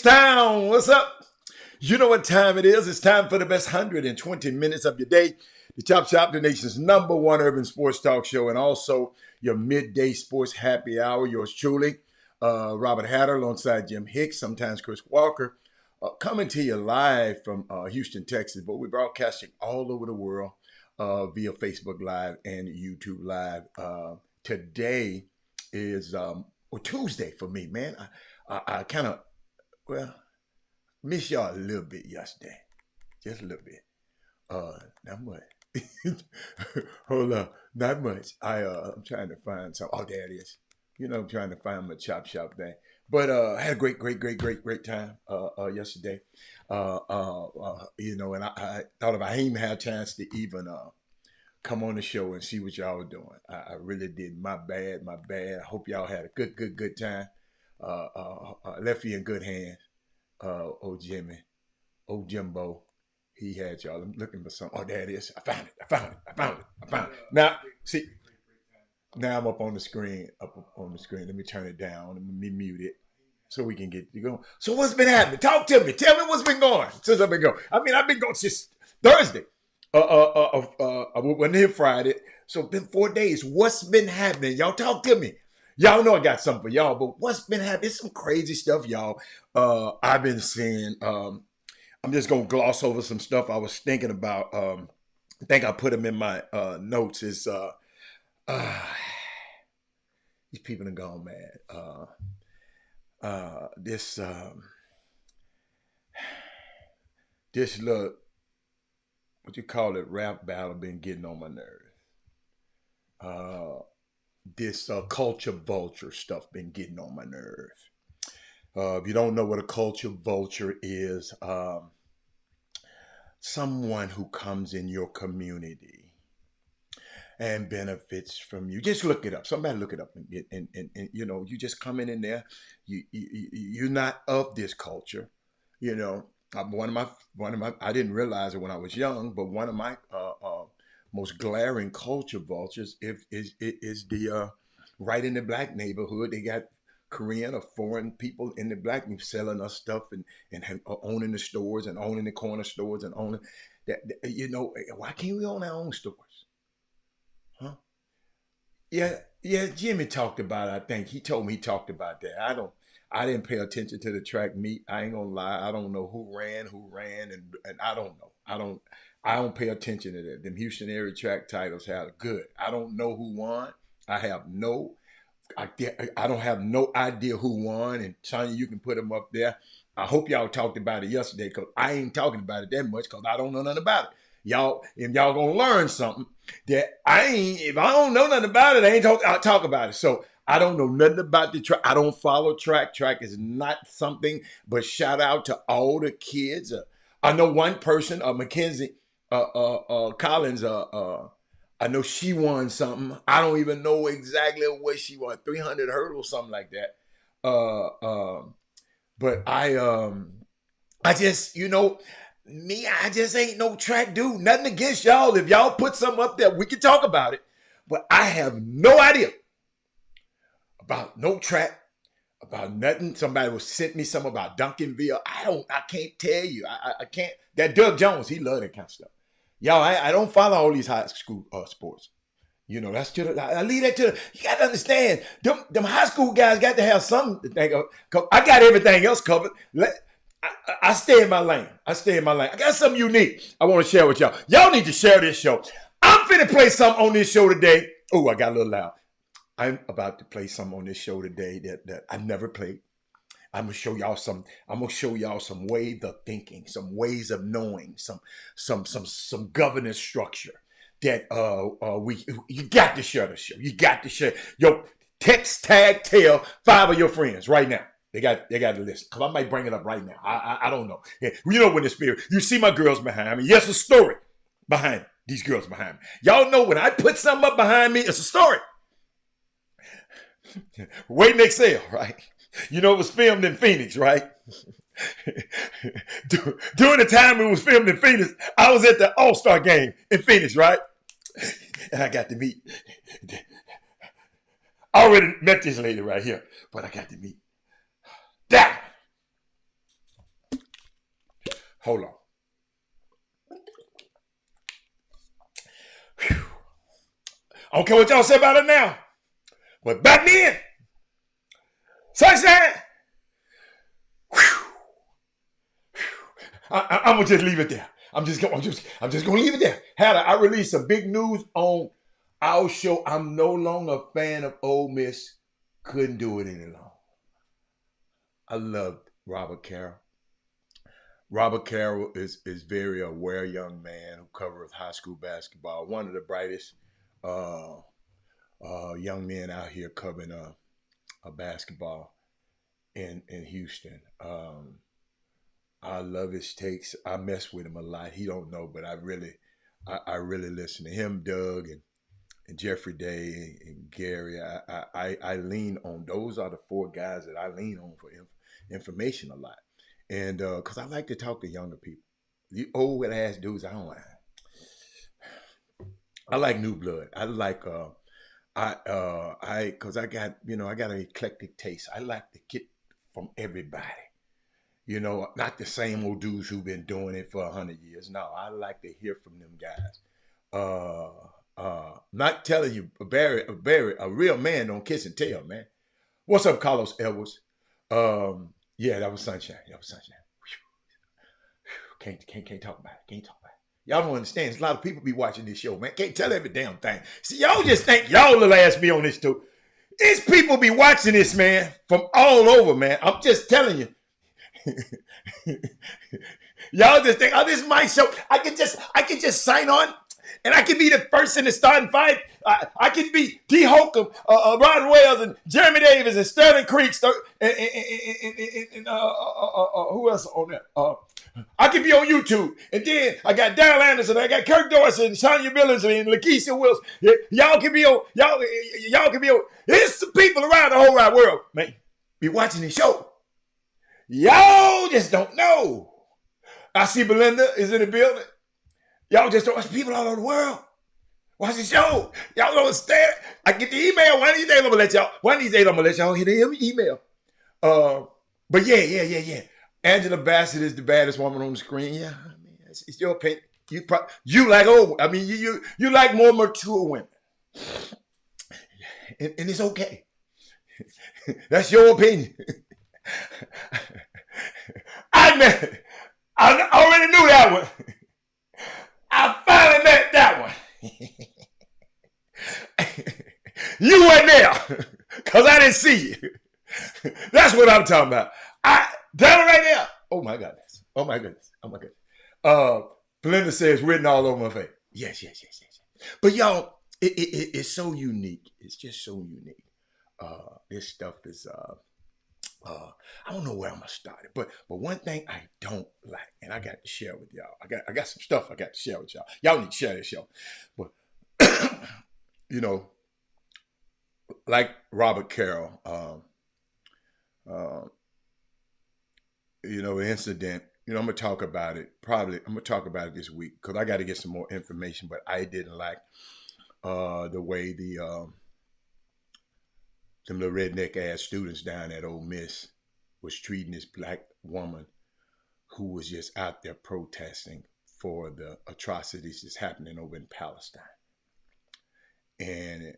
H-Town, what's up? You know what time it is. It's time for the best 120 minutes of your day. The Chop Shop, the nation's #1 urban sports talk show, and also your midday sports happy hour. Yours truly, Robert Hatter, alongside Jim Hicks, sometimes Chris Walker, coming to you live from Houston, Texas. But we're broadcasting all over the world via Facebook Live and YouTube Live. Today is Tuesday for me, man. I kind of, well, miss y'all a little bit yesterday. Just a little bit. Not much. Hold up. Not much. I'm trying to find some. Oh, there it is. You know, I'm trying to find my Chop Shop thing. But I had a great time yesterday. And I thought if I ain't had a chance to even come on the show and see what y'all were doing. I really did. My bad. I hope y'all had a good time. Left you in good hands. Old Jimmy, old Jimbo, he had y'all. I'm looking for something. Oh, there it is. I found it. Now, see, now I'm up on the screen. Let me turn it down. Let me mute it so we can get you going. So what's been happening? Talk to me. Tell me what's been going since I've been going. I mean, I've been going since Thursday. I wasn't here Friday. So it's been 4 days. What's been happening? Y'all talk to me. Y'all know I got something for y'all, but what's been happening? It's some crazy stuff, y'all. I've been seeing. I'm just gonna gloss over some stuff I was thinking about. I think I put them in my notes. Is these people are gone mad. This little, what you call it, rap battle been getting on my nerves. This culture vulture stuff been getting on my nerves. If you don't know what a culture vulture is, someone who comes in your community and benefits from you. Just look it up. Somebody look it up and you just coming in there. You're not of this culture. You know, one of my. I didn't realize it when I was young, but one of my most glaring culture vultures is the right in the black neighborhood. They got Korean or foreign people in the black selling us stuff and owning the stores and owning the corner stores and owning that. Why can't we own our own stores? Huh? Yeah. Jimmy talked about it. I think he told me he talked about that. I didn't pay attention to the track meet. I ain't gonna lie. I don't know who ran, and I don't know. I don't pay attention to that. Them Houston area track titles had good. I don't know who won. I don't have no idea who won. And Tanya, you can put them up there. I hope y'all talked about it yesterday because I ain't talking about it that much because I don't know nothing about it. Y'all, if y'all gonna learn something that if I don't know nothing about it, I'll talk about it. So I don't know nothing about the track. I don't follow track. Track is not something, but shout out to all the kids. I know one person, Mackenzie Collins, I know she won something. I don't even know exactly what she won, 300 hurdles, something like that. But I just, me, I just ain't no track dude. Nothing against y'all. If y'all put something up there, we can talk about it. But I have no idea about no track, about nothing. Somebody will send me something about Duncanville. I can't tell you. I can't. That Doug Jones, he love that kind of stuff. Y'all, I don't follow all these high school sports. That's I leave that to you got to understand, them high school guys got to have something to think of. I got everything else covered. I stay in my lane. I got something unique I want to share with y'all. Y'all need to share this show. I'm finna play something on this show today. Oh, I got a little loud. I'm about to play something on this show today that I've never played. I'm gonna show y'all some ways of thinking, some ways of knowing, some governance structure that you got to share the show. You got to share. Yo, text, tag, tell 5 of your friends right now. They got to listen. Cause I might bring it up right now. I don't know. Yeah, when the spirit. You see my girls behind me. Yes, a story behind me. These girls behind me. Y'all know when I put something up behind me, it's a story. Wait and exhale, right? It was filmed in Phoenix, right? During the time it was filmed in Phoenix, I was at the All-Star game in Phoenix, right? And I got to meet. I already met this lady right here, but I got to meet that Hold on. Whew. I don't care what y'all say about it now. But back then, sunshine. I'm gonna just leave it there. I'm just gonna leave it there. I released some big news on our show. I'm no longer a fan of Ole Miss. Couldn't do it any longer. I loved Robert Carroll. Robert Carroll is very aware young man who covers high school basketball. One of the brightest young men out here covering a basketball in Houston. I love his takes. I mess with him a lot. He don't know, but I really listen to him, Doug, and Jeffrey Day and Gary. I lean on. Those are the four guys that I lean on for information a lot. And because I like to talk to younger people. The old ass dudes, I don't like. I like new blood. I like because I got an eclectic taste. I like to get from everybody. Not the same old dudes who've been doing it for 100 years. No, I like to hear from them guys. Not telling you, a real man don't kiss and tell, man. What's up, Carlos Edwards? Yeah, that was sunshine. Can't talk about it. Y'all don't understand. There's a lot of people be watching this show, man. Can't tell every damn thing. See, y'all just think y'all will ask me on this too. These people be watching this, man, from all over, man. I'm just telling you. Y'all just think, this is my show. I can just sign on, and I can be the first in the starting five. I can be D. Holcomb, Ron Wells, and Jeremy Davis, and Sterling Creek, and who else on there? I can be on YouTube, and then I got Darrell Anderson, I got Kirk Dorsey, and Sonya Billingsley, and Lakeisha Wilson. Y'all can be on. Y'all can be on. There's some people around the whole wide world, man, be watching this show. Y'all just don't know. I see Belinda is in the building. Y'all just don't. There's people all over the world. Watch the show. Y'all don't understand. I get the email. One of these days I'm gonna let y'all hit the email. But yeah. Angela Bassett is the baddest woman on the screen. Yeah, I mean, it's your opinion. You like old. I mean, you like more mature women, and it's okay. That's your opinion. I already knew that one. I finally met that one. You weren't there because I didn't see you. That's what I'm talking about. Down right there. Oh my goodness. Belinda says written all over my face. Yes. But y'all, it's so unique. It's just so unique. This stuff is I don't know where I'm gonna start it, but one thing I don't like, and I got to share with y'all. I got some stuff I got to share with y'all. Y'all need to share this show. But like Robert Carroll, incident. I'm gonna talk about it. I'm gonna talk about it this week because I got to get some more information. But I didn't like the way them little redneck ass students down at Ole Miss was treating this black woman who was just out there protesting for the atrocities that's happening over in Palestine. And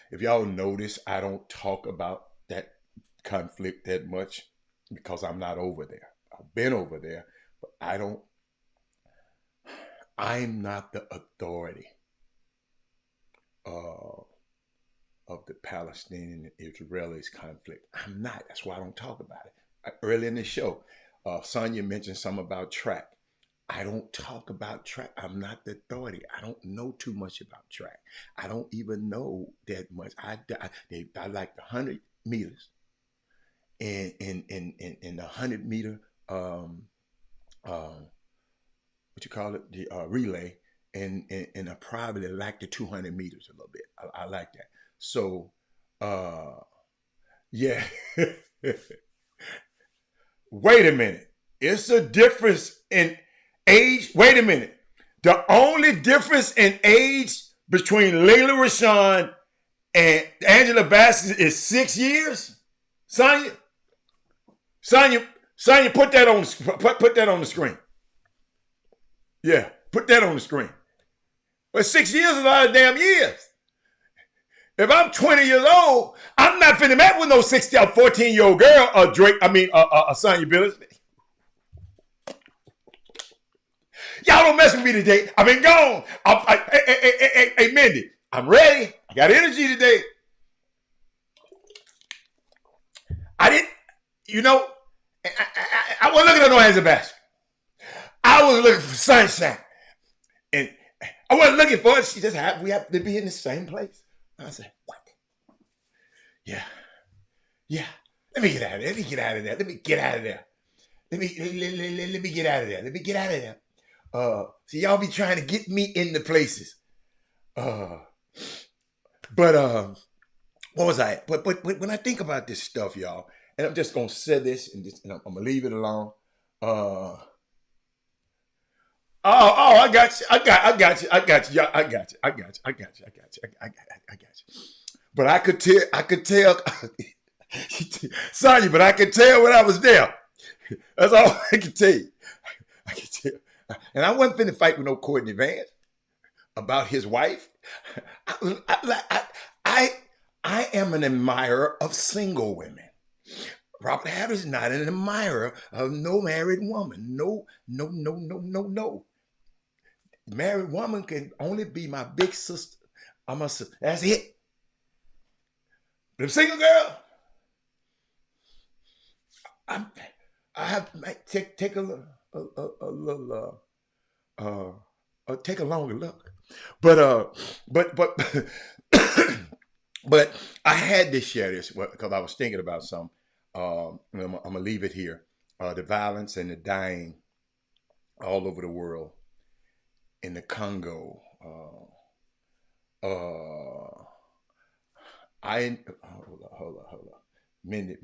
if y'all notice, I don't talk about that conflict that much because I'm not over there. I've been over there, but I'm not the authority of the Palestinian and Israelis conflict. I'm not. That's why I don't talk about it. Early in the show, Sonya mentioned something about track. I don't talk about track. I'm not the authority. I don't know too much about track. I don't even know that much. I like the 100 meters and the 100 meter the relay, and I probably like the 200 meters a little bit. I like that. So, yeah. Wait a minute. It's a difference in age. Wait a minute. The only difference in age between Layla Rashawn and Angela Bassett is 6 years? Sonya Sonya, put that on the screen. Yeah, put that on the screen. But 6 years is a lot of damn years. If I'm 20 years old, I'm not finna met with no 16 or 14-year-old girl, Sonya Billis. Y'all don't mess with me today. I've been gone. Hey, Mindy, I'm ready. I got energy today. I didn't, I wasn't looking at no hands of basket. I was looking for sunshine. And I wasn't looking for it. She just we have to be in the same place. I said, what? Yeah. Let me get out of there. Let me get out of there. Let me get out of there. Let me get out of there. Let me get out of there. See, y'all be trying to get me into places. But what was I? But when I think about this stuff, y'all, and I'm just gonna say this, and I'm gonna leave it alone. I got you. I got you. But I could tell, Sonya, but I could tell when I was there. That's all I can tell you. I can tell. And I wasn't finna fight with no Courtney Vance about his wife. I am an admirer of single women. Robert Hatter is not an admirer of no married woman. No. Married woman can only be my big sister. I'm a sister. That's it. But if single girl, I have to take a little take a longer look. But but I had to share this because I was thinking about something. I'm gonna leave it here. The violence and the dying all over the world. In the Congo, hold on. Minute,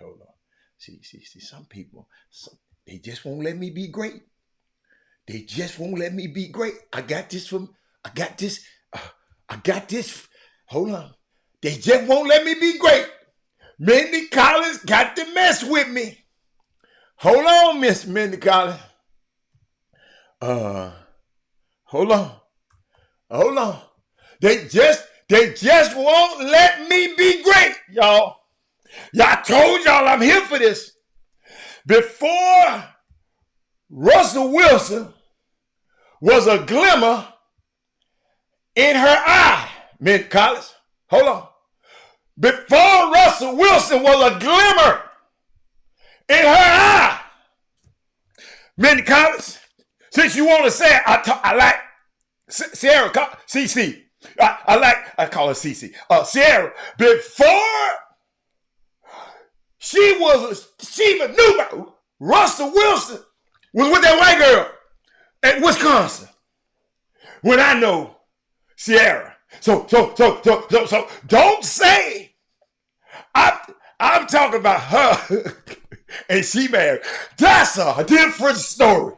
hold on. See, some people, they just won't let me be great. They just won't let me be great. I got this. Hold on. They just won't let me be great. Mindy Collins got to mess with me. Hold on, Miss Mindy Collins. Hold on. They just won't let me be great, y'all. I told y'all I'm here for this. Before Russell Wilson was a glimmer in her eye, Mindy Collins. Hold on. Before Russell Wilson was a glimmer in her eye, Mindy Collins. Since you want to say it, I like Sierra, CC. I call her CC. Sierra, before she knew Russell Wilson was with that white girl at Wisconsin. When I know Sierra. So don't say I'm talking about her and she married. That's a different story.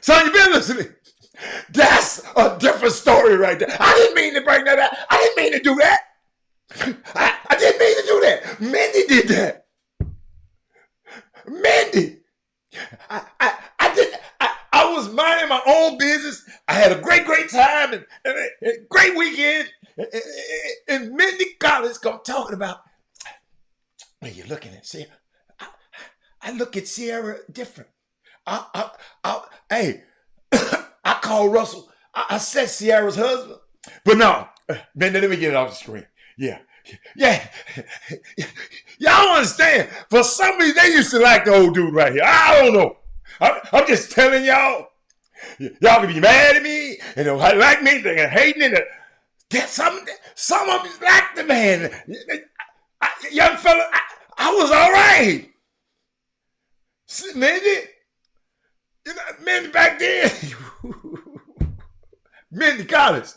So you been listening? That's a different story right there. I didn't mean to bring that up. I didn't mean to do that. I didn't mean to do that. Mindy did that. Mindy. I was minding my own business. I had a great time and a great weekend. And Mindy Collins come talking about, when you're looking at Sierra, I look at Sierra different. Hey, I call Russell. I said Sierra's husband, but no, man. Let me get it off the screen. Yeah. Y'all understand? For some reason, they used to like the old dude right here. I don't know. I'm just telling y'all. Y'all can be mad at me and don't like me. They're hating it. Some of them like the man. Young fella, I was all right. Mindy. Mindy back then. Mindy Collins.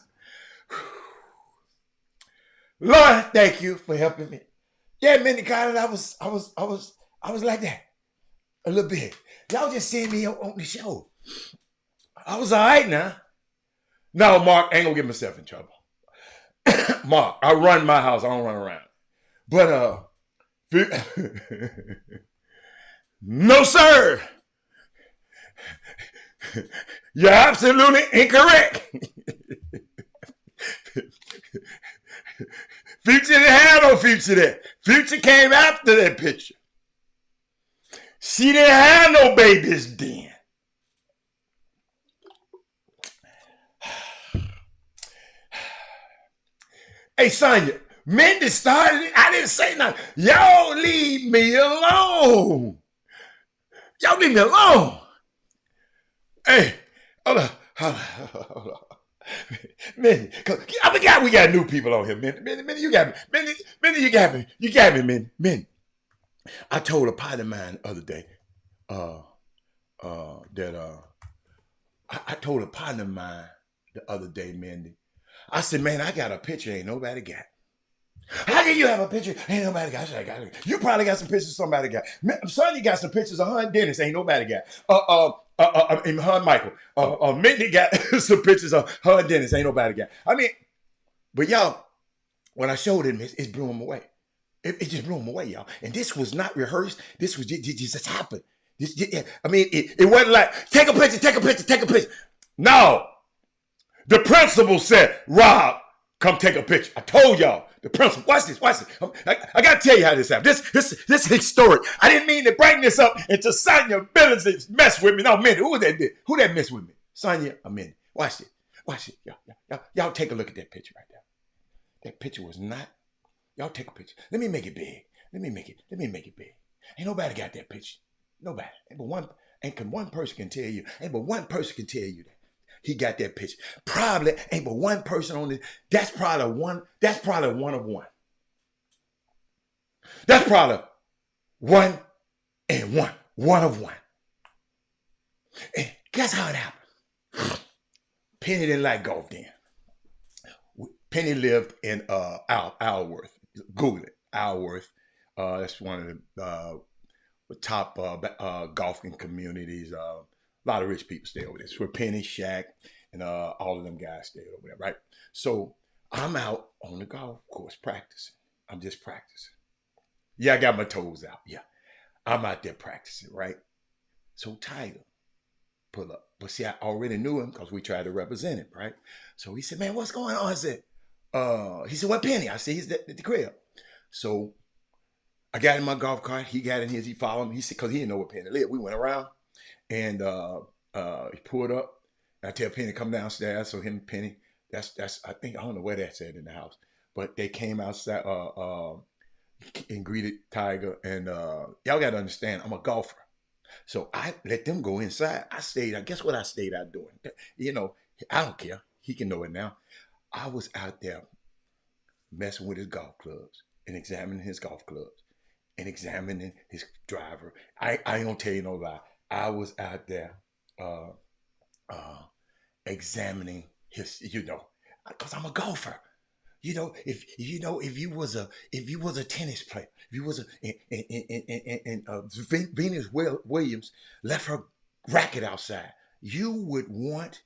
Lord, thank you for helping me. Yeah, Mindy Collins, I was like that. A little bit. Y'all just seeing me on the show. I was all right now. No, Mark, I ain't gonna get myself in trouble. Mark, I run my house. I don't run around. But No, sir. You're absolutely incorrect. Future didn't have no Future there. Future came after that picture. She didn't have no babies then. Hey, Sonya, Mindy started it. I didn't say nothing. Y'all leave me alone. Y'all leave me alone. Hey, hold on. Mindy, I forgot we got new people on here. Mindy, you got me. Mindy, you got me. You got me, Mindy. I told a partner of mine the other day that I told a partner of mine the other day, Mindy. I said, man, I got a picture ain't nobody got. How can you have a picture ain't nobody got? I said, I got it. You probably got some pictures somebody got. Sonny got some pictures of her and Dennis ain't nobody got. Her and Michael. Mindy got some pictures of her and Dennis ain't nobody got. I mean, but y'all, when I showed him this, it blew him away. It just blew him away, y'all. And this was not rehearsed. This was just happened. I mean, it wasn't like, take a picture. No. The principal said, Rob, come take a picture. I told y'all. The principal, watch this. I got to tell you how this happened. This is historic. I didn't mean to bring this up into Sonya ability mess with me. No, Mindy, who that mess with me? Sonya or Mindy? Watch it. Y'all take a look at that picture right there. That picture was not. Y'all take a picture. Let me make it big. Let me make it big. Ain't nobody got that picture. Nobody. One person can tell you that he got that picture. Probably ain't but one person on this. That's probably one of one. That's probably one of one. And guess how it happened? Penny didn't like golf then. Penny lived in Alworth. Google it, Alworth. That's one of the top golfing communities. A lot of rich people stay over there. It's where Penny, Shaq, and all of them guys stay over there, right? So I'm out on the golf course practicing. I'm just practicing. Yeah, I got my toes out. Yeah, I'm out there practicing, right? So Tiger pull up. But see, I already knew him because we tried to represent him, right? So he said, man, what's going on? I said, he said, what Penny? I said, he's at the crib. So I got in my golf cart. He got in his. He followed me. He said, because he didn't know where Penny lived. We went around and he pulled up. And I tell Penny, come downstairs. So him and Penny, that's I think, I don't know where that's at in the house. But they came outside and greeted Tiger. And y'all got to understand, I'm a golfer. So I let them go inside. I stayed out. Guess what I stayed out doing? You know, I don't care. He can know it now. I was out there messing with his golf clubs and examining his golf clubs and examining his driver. I ain't gonna tell you no lie. I was out there examining his, because I'm a golfer. If you was a tennis player, if you was Venus Williams left her racket outside, you would want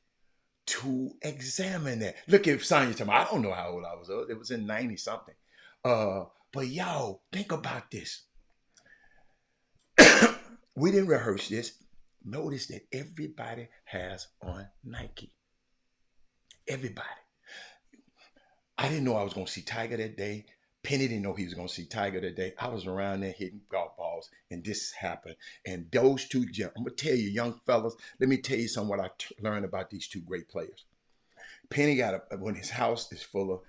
to examine that. Look at Sonya Thomas. I don't know how old I was. It was in 90 something. But y'all, think about this. We didn't rehearse this. Notice that everybody has on Nike. Everybody. I didn't know I was going to see Tiger that day. Penny didn't know he was going to see Tiger that day. I was around there hitting golf balls, and this happened. And those two, I'm going to tell you, young fellas, let me tell you something what I learned about these two great players. Penny when his house is full of,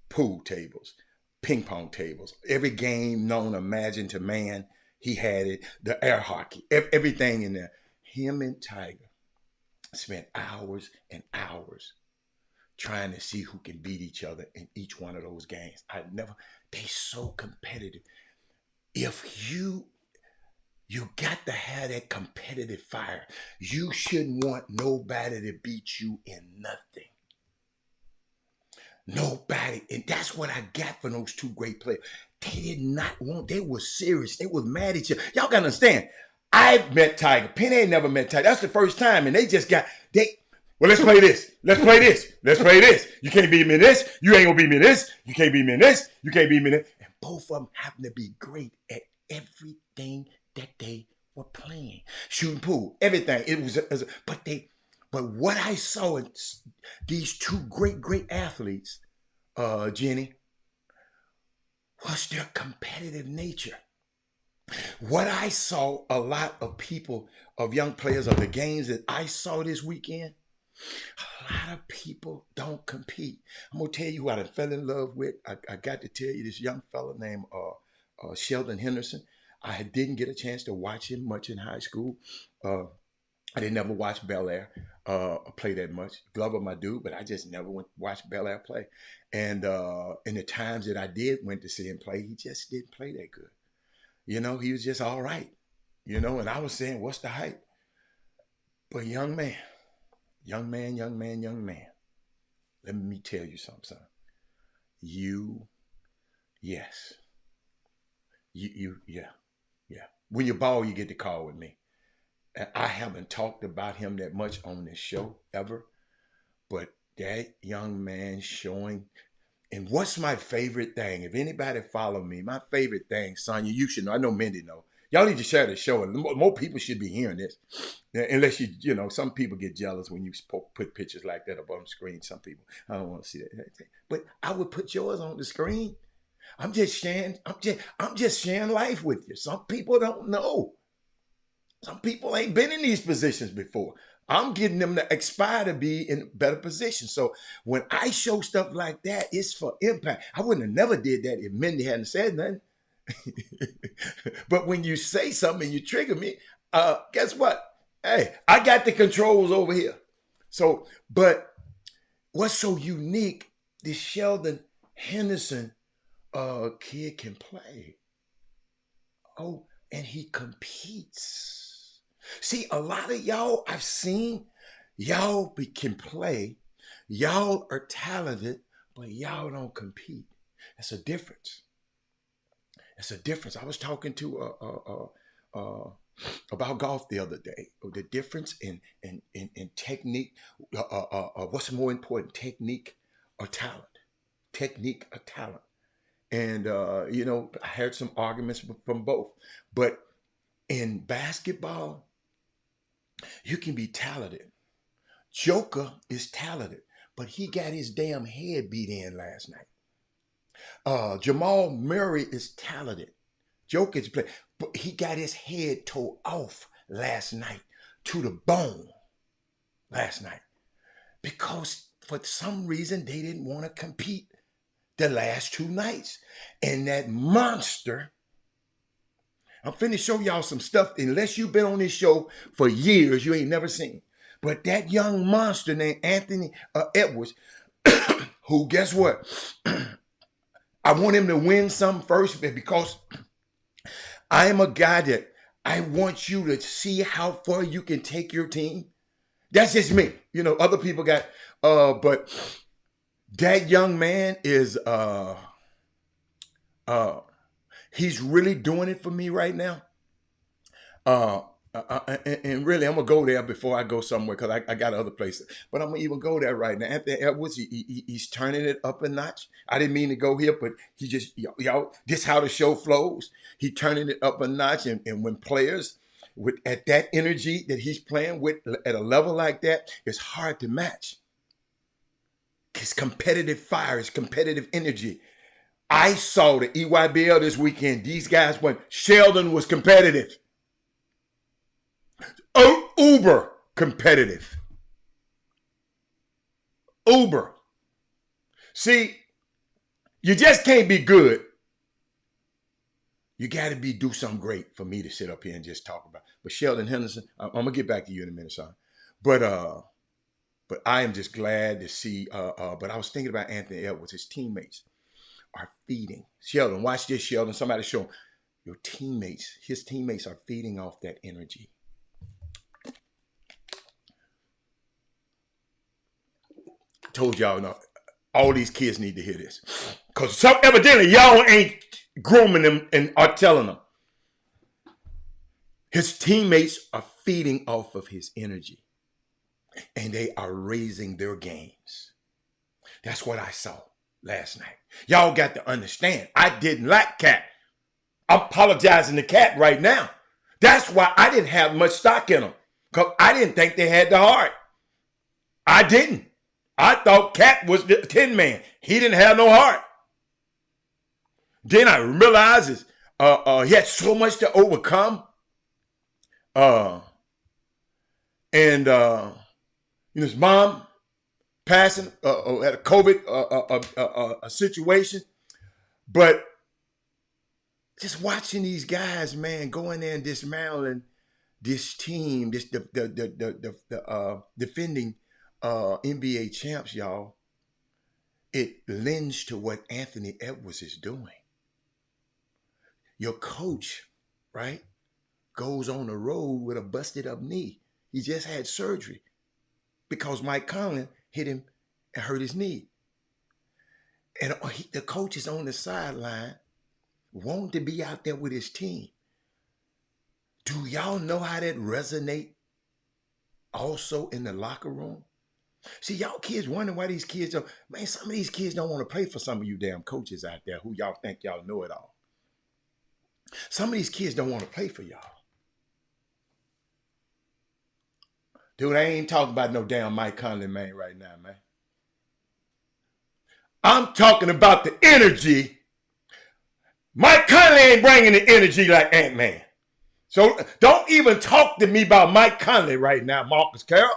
pool tables, ping pong tables, every game known, imagined to man, he had it, the air hockey, everything in there. Him and Tiger spent hours and hours trying to see who can beat each other in each one of those games. They so competitive. If you got to have that competitive fire. You shouldn't want nobody to beat you in nothing. Nobody. And that's what I got from those two great players. They did not want, they were serious. They was mad at you. Y'all gotta understand, I met Tiger. Penny ain't never met Tiger. That's the first time. And well, let's play this. Let's play this. You can't beat me in this. You ain't gonna beat me in this. You can't beat me in this. You can't beat me in this. And both of them happen to be great at everything that they were playing. Shooting pool, everything. But what I saw in these two great athletes, Jenny, was their competitive nature. What I saw a lot of people, of young players, of the games that I saw this weekend, a lot of people don't compete. I'm gonna tell you who I fell in love with. I got to tell you this young fella named Sheldon Henderson. I didn't get a chance to watch him much in high school. I didn't never watch Bel Air play that much. Glover, my dude, but I just never went to watch Bel Air play. And in the times that I did went to see him play, he just didn't play that good. You know, he was just all right. You know, and I was saying, what's the hype? But young man, let me tell you something, son. Yes. Yeah. When you ball, you get the call with me. I haven't talked about him that much on this show ever, but that young man showing. And what's my favorite thing? If anybody follow me, my favorite thing, Sonya, you should know. I know Mindy know. Y'all need to share the show, and more people should be hearing this. Unless you know, some people get jealous when you put pictures like that up on the screen. Some people, I don't want to see that. But I would put yours on the screen. I'm just sharing life with you. Some people don't know. Some people ain't been in these positions before. I'm getting them to aspire to be in better position. So when I show stuff like that, it's for impact. I wouldn't have never did that if Mindy hadn't said nothing. But when you say something and you trigger me, guess what? Hey, I got the controls over here. So, but what's so unique, this Sheldon Henderson kid can play. Oh, and he competes. See, a lot of y'all I've seen, y'all can play, y'all are talented, but y'all don't compete. That's a difference. That's a difference. I was talking to about golf the other day. The difference in technique. What's more important, technique or talent? Technique or talent? And you know, I heard some arguments from both. But in basketball, you can be talented. Joker is talented, but he got his damn head beat in last night. Jamal Murray is talented. Joker's play, but he got his head tore off last night to the bone last night because for some reason they didn't want to compete the last two nights. And that monster, I'm finna show y'all some stuff. Unless you've been on this show for years, you ain't never seen. But that young monster named Anthony Edwards, who, guess what? I want him to win some first because I am a guy that I want you to see how far you can take your team. That's just me. You know, other people got, but that young man is, he's really doing it for me right now. And really, I'm gonna go there before I go somewhere because I got other places. But I'm gonna even go there right now. Anthony Edwards, he's turning it up a notch. I didn't mean to go here, but he just, y'all, this how the show flows. He turning it up a notch, and when players at that energy that he's playing with at a level like that, it's hard to match. His competitive fire, his competitive energy. I saw the EYBL this weekend. These guys went. Sheldon was competitive. Uber competitive. Uber. See, you just can't be good. You got to do something great for me to sit up here and just talk about. But Sheldon Henderson, I'm gonna get back to you in a minute, son. But I am just glad to see. But I was thinking about Anthony Edwards. His teammates are feeding. Sheldon, watch this, Sheldon. Somebody show him. Your teammates, his teammates are feeding off that energy. Told y'all, no, all these kids need to hear this. Because evidently y'all ain't grooming them and are telling them. His teammates are feeding off of his energy. And they are raising their games. That's what I saw last night. Y'all got to understand, I didn't like Cat. I'm apologizing to Cat right now. That's why I didn't have much stock in them, because I didn't think they had the heart. I didn't. I thought Cat was the Tin Man. He didn't have no heart. Then I realized he had so much to overcome. And his mom passing, had a COVID situation. But just watching these guys, man, go in there and dismantling this team, this the defending NBA champs, y'all, it lends to what Anthony Edwards is doing. Your coach, right, goes on the road with a busted up knee. He just had surgery because Mike Conley hit him and hurt his knee. And the coach is on the sideline, wanting to be out there with his team. Do y'all know how that resonate also in the locker room? See, y'all kids wondering why these kids don't, man, some of these kids don't want to play for some of you damn coaches out there who y'all think y'all know it all. Some of these kids don't want to play for y'all. Dude, I ain't talking about no damn Mike Conley, man, right now, man. I'm talking about the energy. Mike Conley ain't bringing the energy like Ant-Man. So don't even talk to me about Mike Conley right now, Marcus Carroll.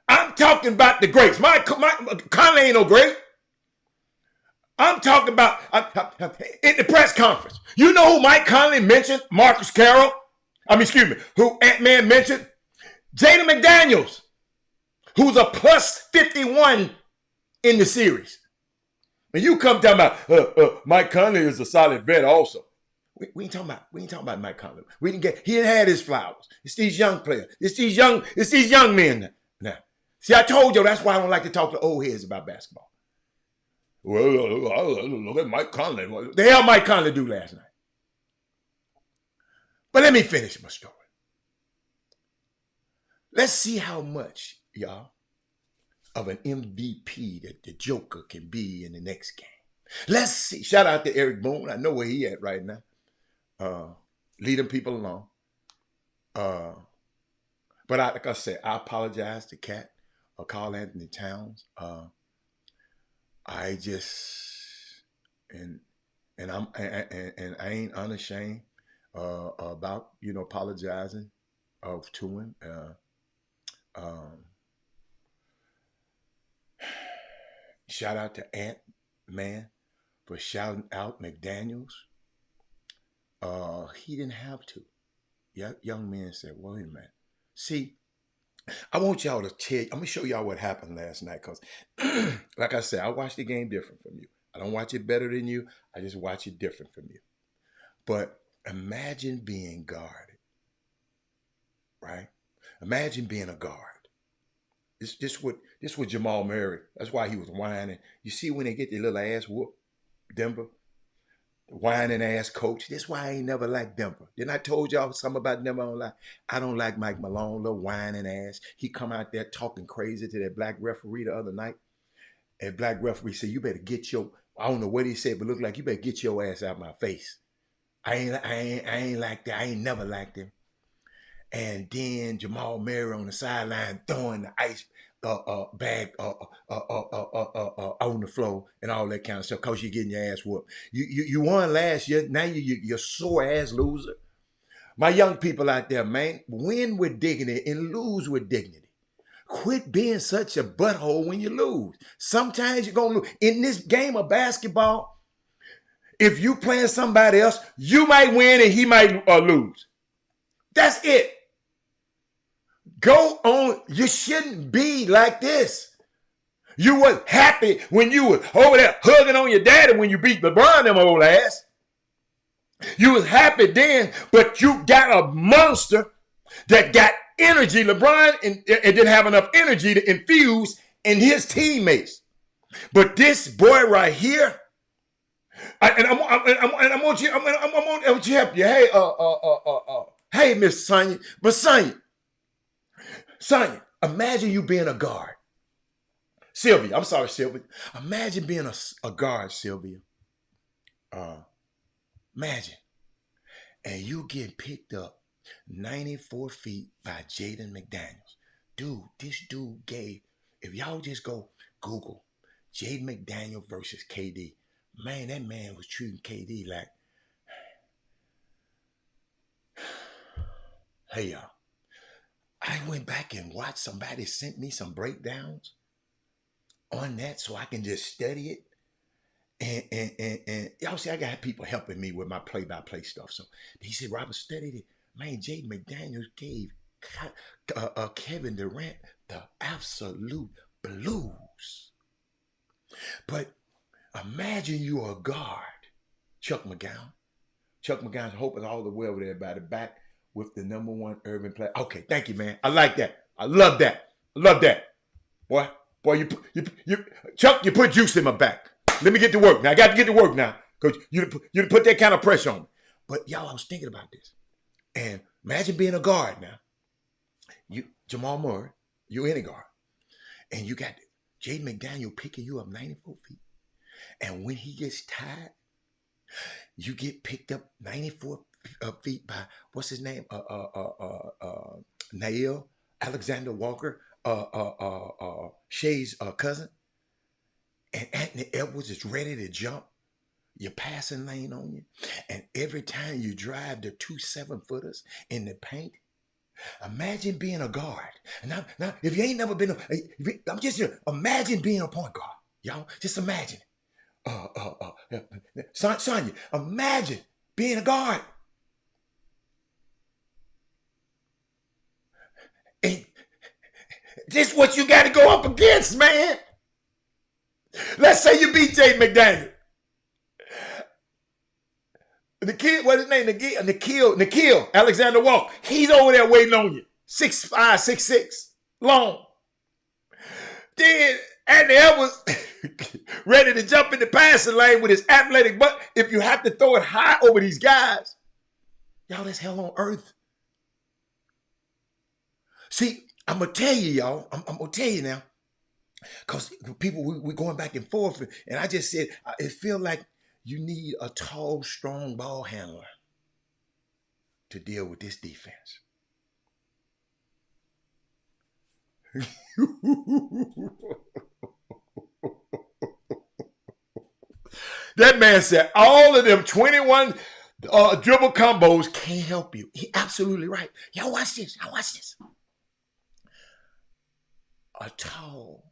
I'm talking about the greats. Mike Conley ain't no great. I'm talking about in the press conference. You know who Mike Conley mentioned? Marcus Carroll. Who Ant-Man mentioned? Jaden McDaniels, who's a plus 51 in the series. And you come talking about Mike Conley is a solid vet also. We ain't talking about Mike Conley. He didn't have his flowers. It's these young players. It's these young men now. See, I told you that's why I don't like to talk to old heads about basketball. Well, look at Mike Conley. What the hell Mike Conley do last night? But let me finish my story. Let's see how much, y'all, of an MVP that the Joker can be in the next game. Let's see. Shout out to Eric Boone. I know where he at right now. Leading people along. But like I said, I apologize to Cat or Karl Anthony Towns. I just and I ain't unashamed about apologizing to him. Shout out to Ant-Man for shouting out McDaniels. He didn't have to. Young man said, wait a minute. See, I want y'all to tell you, I'm going to show y'all what happened last night because, like I said, I watch the game different from you. I don't watch it better than you. I just watch it different from you. But imagine being guarded, right? Imagine being a guard. This what Jamal Murray, that's why he was whining. You see when they get their little ass whooped, Denver? Whining ass coach. That's why I ain't never liked Denver. Then I told y'all something about Denver. I don't like Mike Malone, little whining ass. He come out there talking crazy to that black referee the other night. And black referee said, you better get your, I don't know what he said, but look like you better get your ass out of my face. I ain't like that. I ain't never liked him. And then Jamal Murray on the sideline throwing the ice bag on the floor and all that kind of stuff because you're getting your ass whooped. You won last year. Now you're sore ass loser. My young people out there, man, win with dignity and lose with dignity. Quit being such a butthole when you lose. Sometimes you're going to lose. In this game of basketball, if you playing somebody else, you might win and he might lose. That's it. Go on. You shouldn't be like this. You was happy when you was over there hugging on your daddy when you beat LeBron them old ass. You was happy then, but you got a monster that got energy. LeBron and didn't have enough energy to infuse in his teammates. But this boy right here, I'm going to help you. Hey, Miss Sonia. But Sonia, imagine you being a guard. Sylvia, I'm sorry, Sylvia. Imagine being a guard, Sylvia. Imagine. And you get picked up 94 feet by Jaden McDaniels. Dude, this dude gave, if y'all just go Google Jaden McDaniel versus KD, man, that man was treating KD like, hey y'all, I went back and watched, somebody sent me some breakdowns on that so I can just study it. And y'all see, I got people helping me with my play-by-play stuff. So he said, Robert studied it. Man, Jaden McDaniels gave Kevin Durant the absolute blues. But imagine you're a guard, Chuck McGowan. Chuck McGowan's hoping all the way over there by the back with the #1 urban player. Okay, thank you, man. I like that. I love that. I love that. Boy, you Chuck, you put juice in my back. Let me get to work now. I got to get to work now because you put that kind of pressure on me. But y'all, I was thinking about this. And imagine being a guard now. You, Jamal Murray, you any guard. And you got Jaden McDaniel picking you up 94 feet. And when he gets tired, you get picked up 94 feet by, what's his name? Nail Alexander Walker, Shay's cousin. And Anthony Edwards is ready to jump your passing lane on you. And every time you drive the 2 7-footers in the paint, imagine being a guard. Now, if you ain't never been, I'm just here, imagine being a point guard. Y'all, just imagine. Sonya, imagine being a guard. And this is what you got to go up against, man. Let's say you beat Jaden McDaniel. The kid, what's his name? Nikhil Alexander Walker. He's over there waiting on you. 6'5", 6'6", long. Then Anthony Edwards ready to jump in the passing lane with his athletic butt. If you have to throw it high over these guys, y'all, that's hell on earth. See, I'm gonna tell you, y'all. I'm gonna tell you now. Because people, we're going back and forth. And I just said, it feels like you need a tall, strong ball handler to deal with this defense. That man said all of them 21 dribble combos can't help you. He absolutely right. Y'all watch this. Y'all watch this. A tall,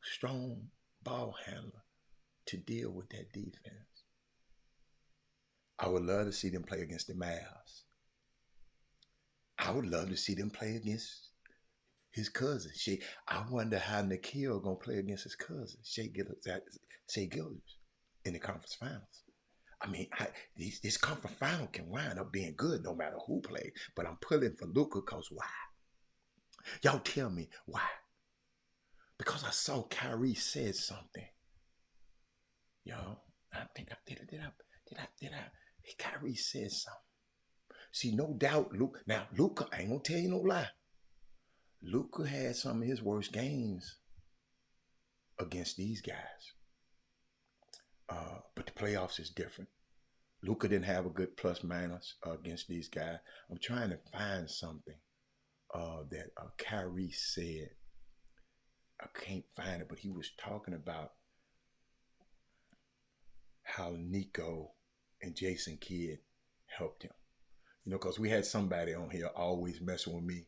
strong ball handler to deal with that defense. I would love to see them play against the Mavs. I would love to see them play against his cousin, Shea. I wonder how Nikhil gonna play against his cousin, Shea Gilgeous, in the conference finals. I mean, this conference final can wind up being good no matter who plays. But I'm pulling for Luka because why? Y'all tell me why. Because I saw Kyrie said something. Y'all, I think did I? Kyrie said something. See, no doubt, Luka. Now, Luka, I ain't gonna tell you no lie. Luka had some of his worst games against these guys. But the playoffs is different. Luka didn't have a good plus minus against these guys. I'm trying to find something that Kyrie said. I can't find it, but he was talking about how Nico and Jason Kidd helped him. You know, because we had somebody on here always messing with me,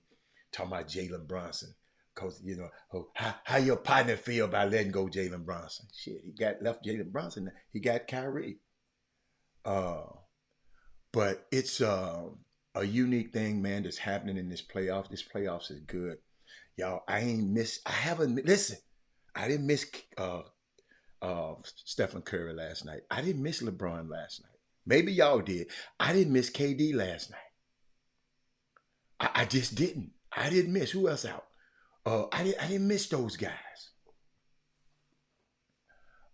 talking about Jalen Brunson. Because, you know, how your partner feel about letting go Jalen Brunson? Shit, he left Jalen Brunson. He got Kyrie. But it's a unique thing, man, that's happening in this playoff. This playoffs is good. Y'all, I didn't miss Stephen Curry last night. I didn't miss LeBron last night. Maybe y'all did. I didn't miss KD last night. I just didn't. I didn't miss. Who else out? I didn't miss those guys.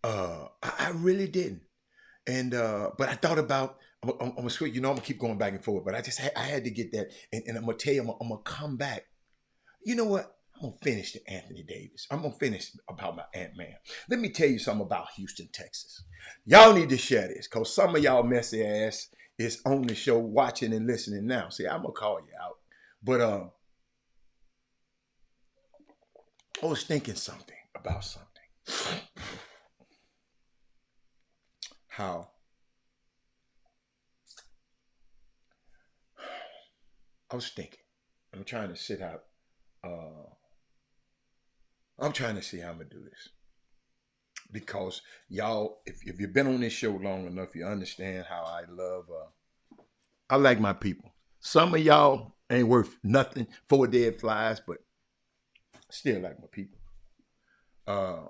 I really didn't. And but I thought about, I'm gonna switch. You know, I'm gonna keep going back and forth. But I had to get that. And I'm gonna tell you, I'm gonna come back. You know what? I'm gonna finish the Anthony Davis. I'm gonna finish about my Ant-Man. Let me tell you something about Houston, Texas. Y'all need to share this because some of y'all messy ass is on the show watching and listening now. See, I'm gonna call you out. But I was thinking something about something. How I was thinking. I'm trying to sit out. I'm trying to see how I'm gonna do this because y'all, if you've been on this show long enough, you understand how I love. I like my people. Some of y'all ain't worth nothing, four dead flies, but still like my people. Uh,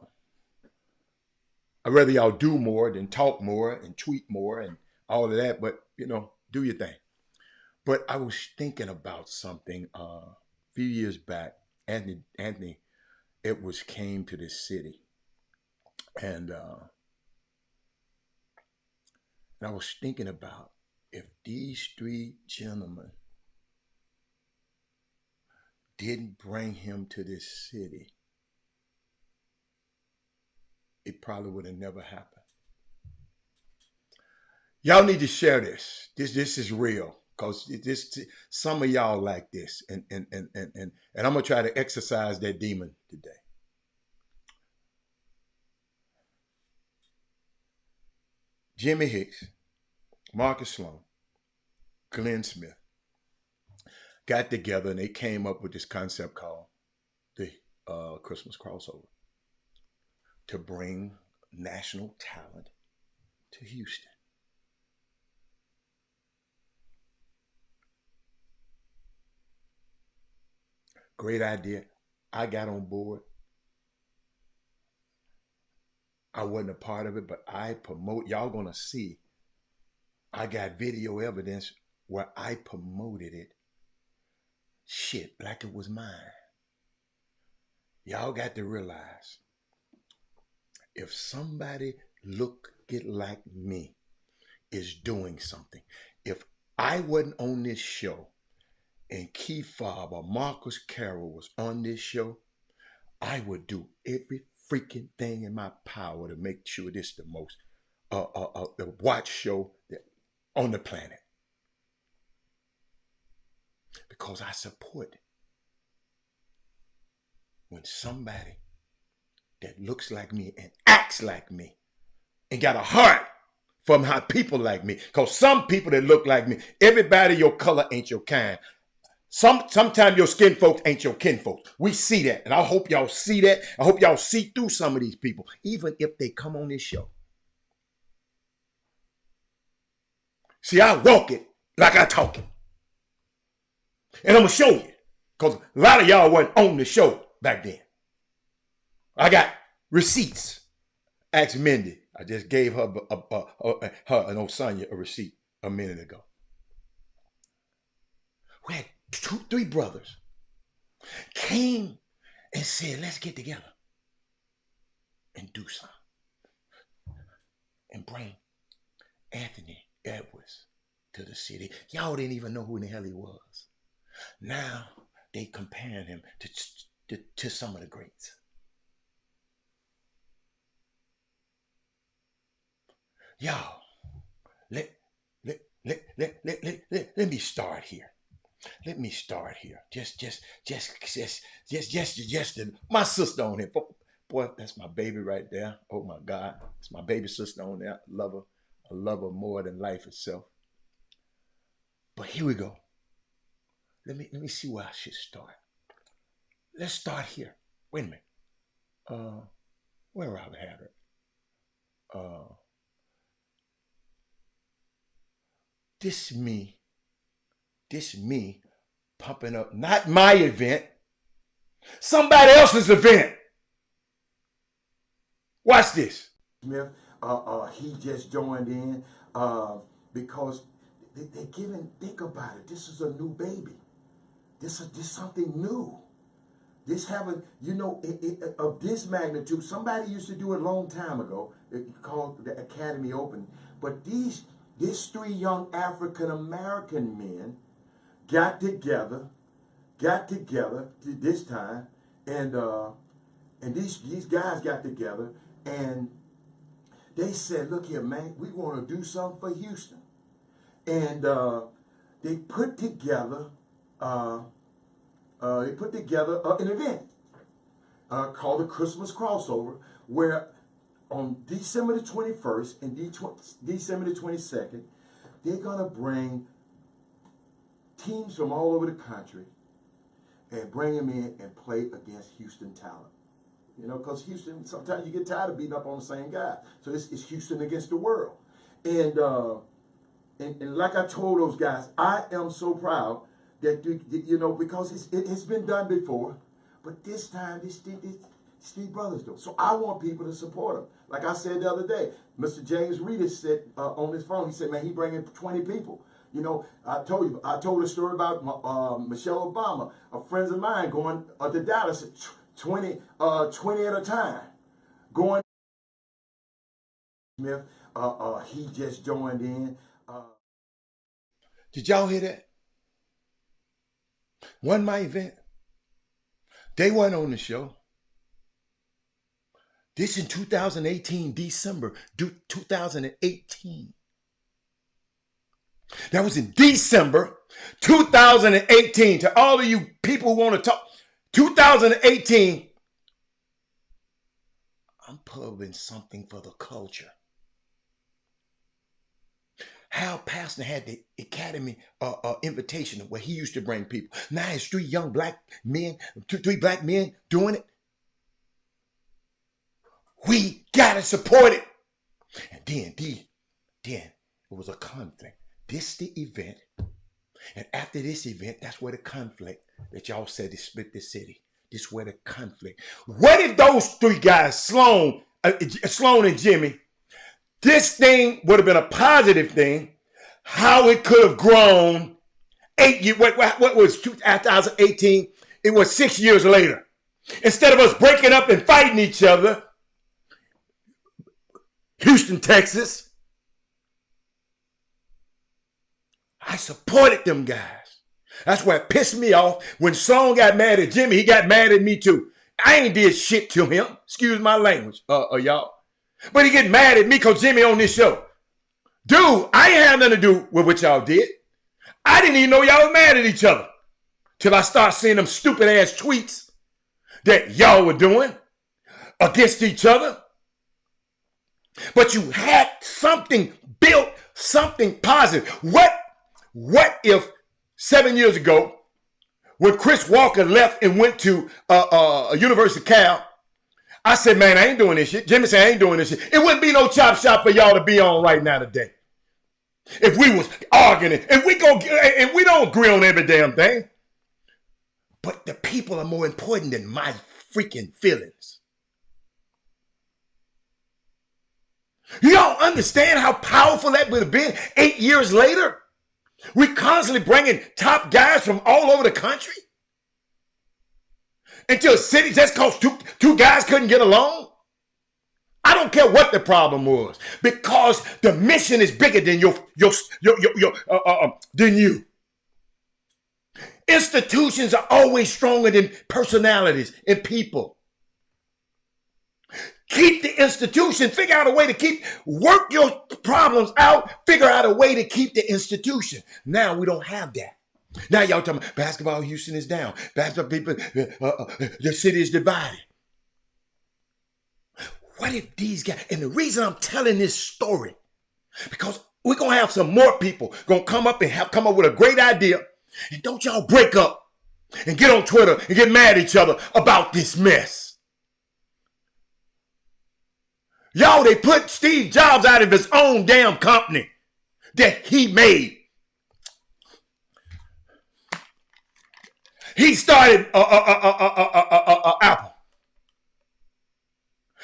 I'd rather y'all do more than talk more and tweet more and all of that. But do your thing. But I was thinking about something a few years back. Anthony Edwards came to this city, and I was thinking about if these three gentlemen didn't bring him to this city, it probably would have never happened. Y'all need to share this. This is real because this some of y'all like this, and I'm gonna try to exercise that demon today. Jimmy Hicks, Marcus Sloan, Glenn Smith got together and they came up with this concept called the Christmas crossover to bring national talent to Houston. Great idea. I got on board. I wasn't a part of it, but I promote. Y'all gonna see. I got video evidence where I promoted it. Shit, like it was mine. Y'all got to realize if somebody look it like me is doing something. If I wasn't on this show and Keith Fobb or Marcus Carroll was on this show, I would do every freaking thing in my power to make sure this is the most the watch show on the planet. Because I support when somebody that looks like me and acts like me and got a heart from how people like me. Because some people that look like me, everybody your color ain't your kind. Sometimes your skin folks ain't your kin folks. We see that. And I hope y'all see that. I hope y'all see through some of these people, even if they come on this show. See, I walk it like I talk it. And I'm going to show you. Because a lot of y'all wasn't on the show back then. I got receipts. Ask Mindy. I just gave her and old Sonya a receipt a minute ago. We had three brothers came and said, let's get together and do something and bring Anthony Edwards to the city. Y'all didn't even know who in the hell he was. Now they comparing him to some of the greats. Y'all, let me start here. Let me start here. Just my sister on here. Boy, that's my baby right there. Oh my God, it's my baby sister on there. I love her more than life itself. But here we go. Let me see where I should start. Let's start here. Wait a minute. Where Robert had her? This me pumping up not my event, somebody else's event. Watch this. Smith, he just joined in because they're giving, think about it, this is a new baby. This is something new. This having, of this magnitude, somebody used to do it a long time ago, called the Academy Open. But these three young African American men got together this time And these guys got together and they said, look here, man, we want to do something for Houston. And they put together uh, an event called the Christmas Crossover, where on December the 21st and December the 22nd, they're going to bring teams from all over the country and bring them in and play against Houston talent. You know, because Houston, sometimes you get tired of beating up on the same guy. So it's Houston against the world. And like I told those guys, I am so proud that, you know, because it's been done before, but this time, these three brothers do. So I want people to support them. Like I said the other day, Mr. James Reeder said on his phone, he said, man, he bringing 20 people. You know, I told a story about Michelle Obama, friends of mine going to Dallas, 20 at a time. Going Smith, he just joined in. Did y'all hear that? Wasn't my event. They weren't on the show. This in 2018, December 2018. That was in December 2018. To all of you people who want to talk, 2018, I'm publishing something for the culture. Hal Paston had the Academy invitation where he used to bring people. Now it's three black men doing it. We gotta support it. And then it was a conflict. This the event, and after this event, that's where the conflict that y'all said they split the city. This is where the conflict. What if those three guys, Sloan and Jimmy, this thing would have been a positive thing? How it could have grown 8 years. What was 2018? It was 6 years later. Instead of us breaking up and fighting each other, Houston, Texas, I supported them guys. That's what it pissed me off. When Sloan got mad at Jimmy, he got mad at me too. I ain't did shit to him. Excuse my language, y'all. But he get mad at me because Jimmy on this show. Dude, I ain't had nothing to do with what y'all did. I didn't even know y'all were mad at each other till I start seeing them stupid ass tweets that y'all were doing against each other. But you had something built, something positive. What if 7 years ago, when Chris Walker left and went to University of Cal, I said, man, I ain't doing this shit. Jimmy said, I ain't doing this shit. It wouldn't be no Chop Shop for y'all to be on right now today. If we was arguing, and we don't agree on every damn thing. But the people are more important than my freaking feelings. You don't understand how powerful that would have been 8 years later? We constantly bringing top guys from all over the country into a city just because two guys couldn't get along. I don't care what the problem was, because the mission is bigger than than you. Institutions are always stronger than personalities and people. Keep the institution. Figure out a way to work your problems out. Figure out a way to keep the institution. Now we don't have that. Now y'all talking about basketball, Houston is down. Basketball people, the city is divided. What if these guys, and the reason I'm telling this story, because we're going to have some more people going to come up with a great idea. And don't y'all break up and get on Twitter and get mad at each other about this mess. Y'all, they put Steve Jobs out of his own damn company that he made. He started Apple.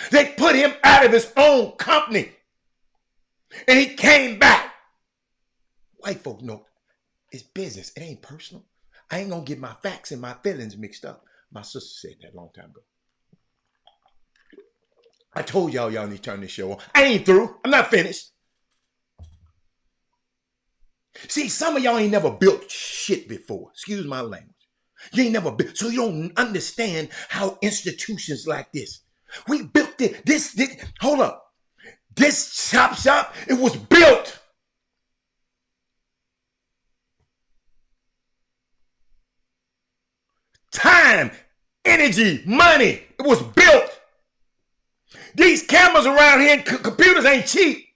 They put him out of his own company. And he came back. White folk know it's business. It ain't personal. I ain't going to get my facts and my feelings mixed up. My sister said that a long time ago. I told y'all need to turn this show on. I ain't through. I'm not finished. See, some of y'all ain't never built shit before. Excuse my language. You ain't never been, so you don't understand how institutions like this. We built it. This, hold up. This chop shop, it was built. Time, energy, money. It was built. These cameras around here and computers ain't cheap.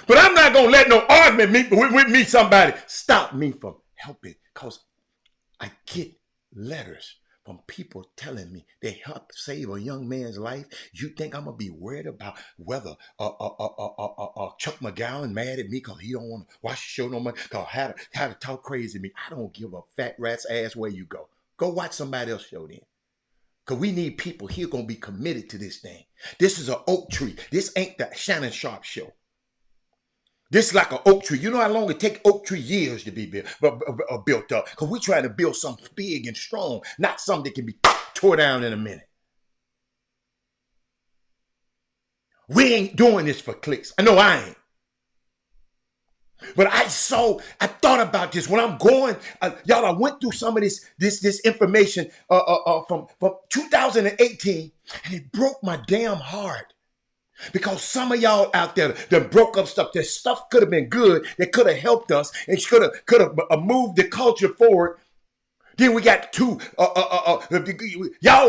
But I'm not going to let no argument with me, somebody, stop me from helping. Because I get letters from people telling me they help save a young man's life. You think I'm going to be worried about whether Chuck McGowan mad at me because he don't want to watch the show no more, because how to talk crazy to me. I don't give a fat rat's ass where you go. Go watch somebody else's show then. Because we need people here going to be committed to this thing. This is an oak tree. This ain't the Shannon Sharp show. This is like an oak tree. You know how long it take oak tree years to be built up? Because we're trying to build something big and strong, not something that can be tore down in a minute. We ain't doing this for clicks. I know I ain't. But I thought about this when I'm going, y'all, I went through some of this information from 2018, and it broke my damn heart. Because some of y'all out there that broke up stuff, that stuff could have been good, that could have helped us, and could have moved the culture forward. Then we got y'all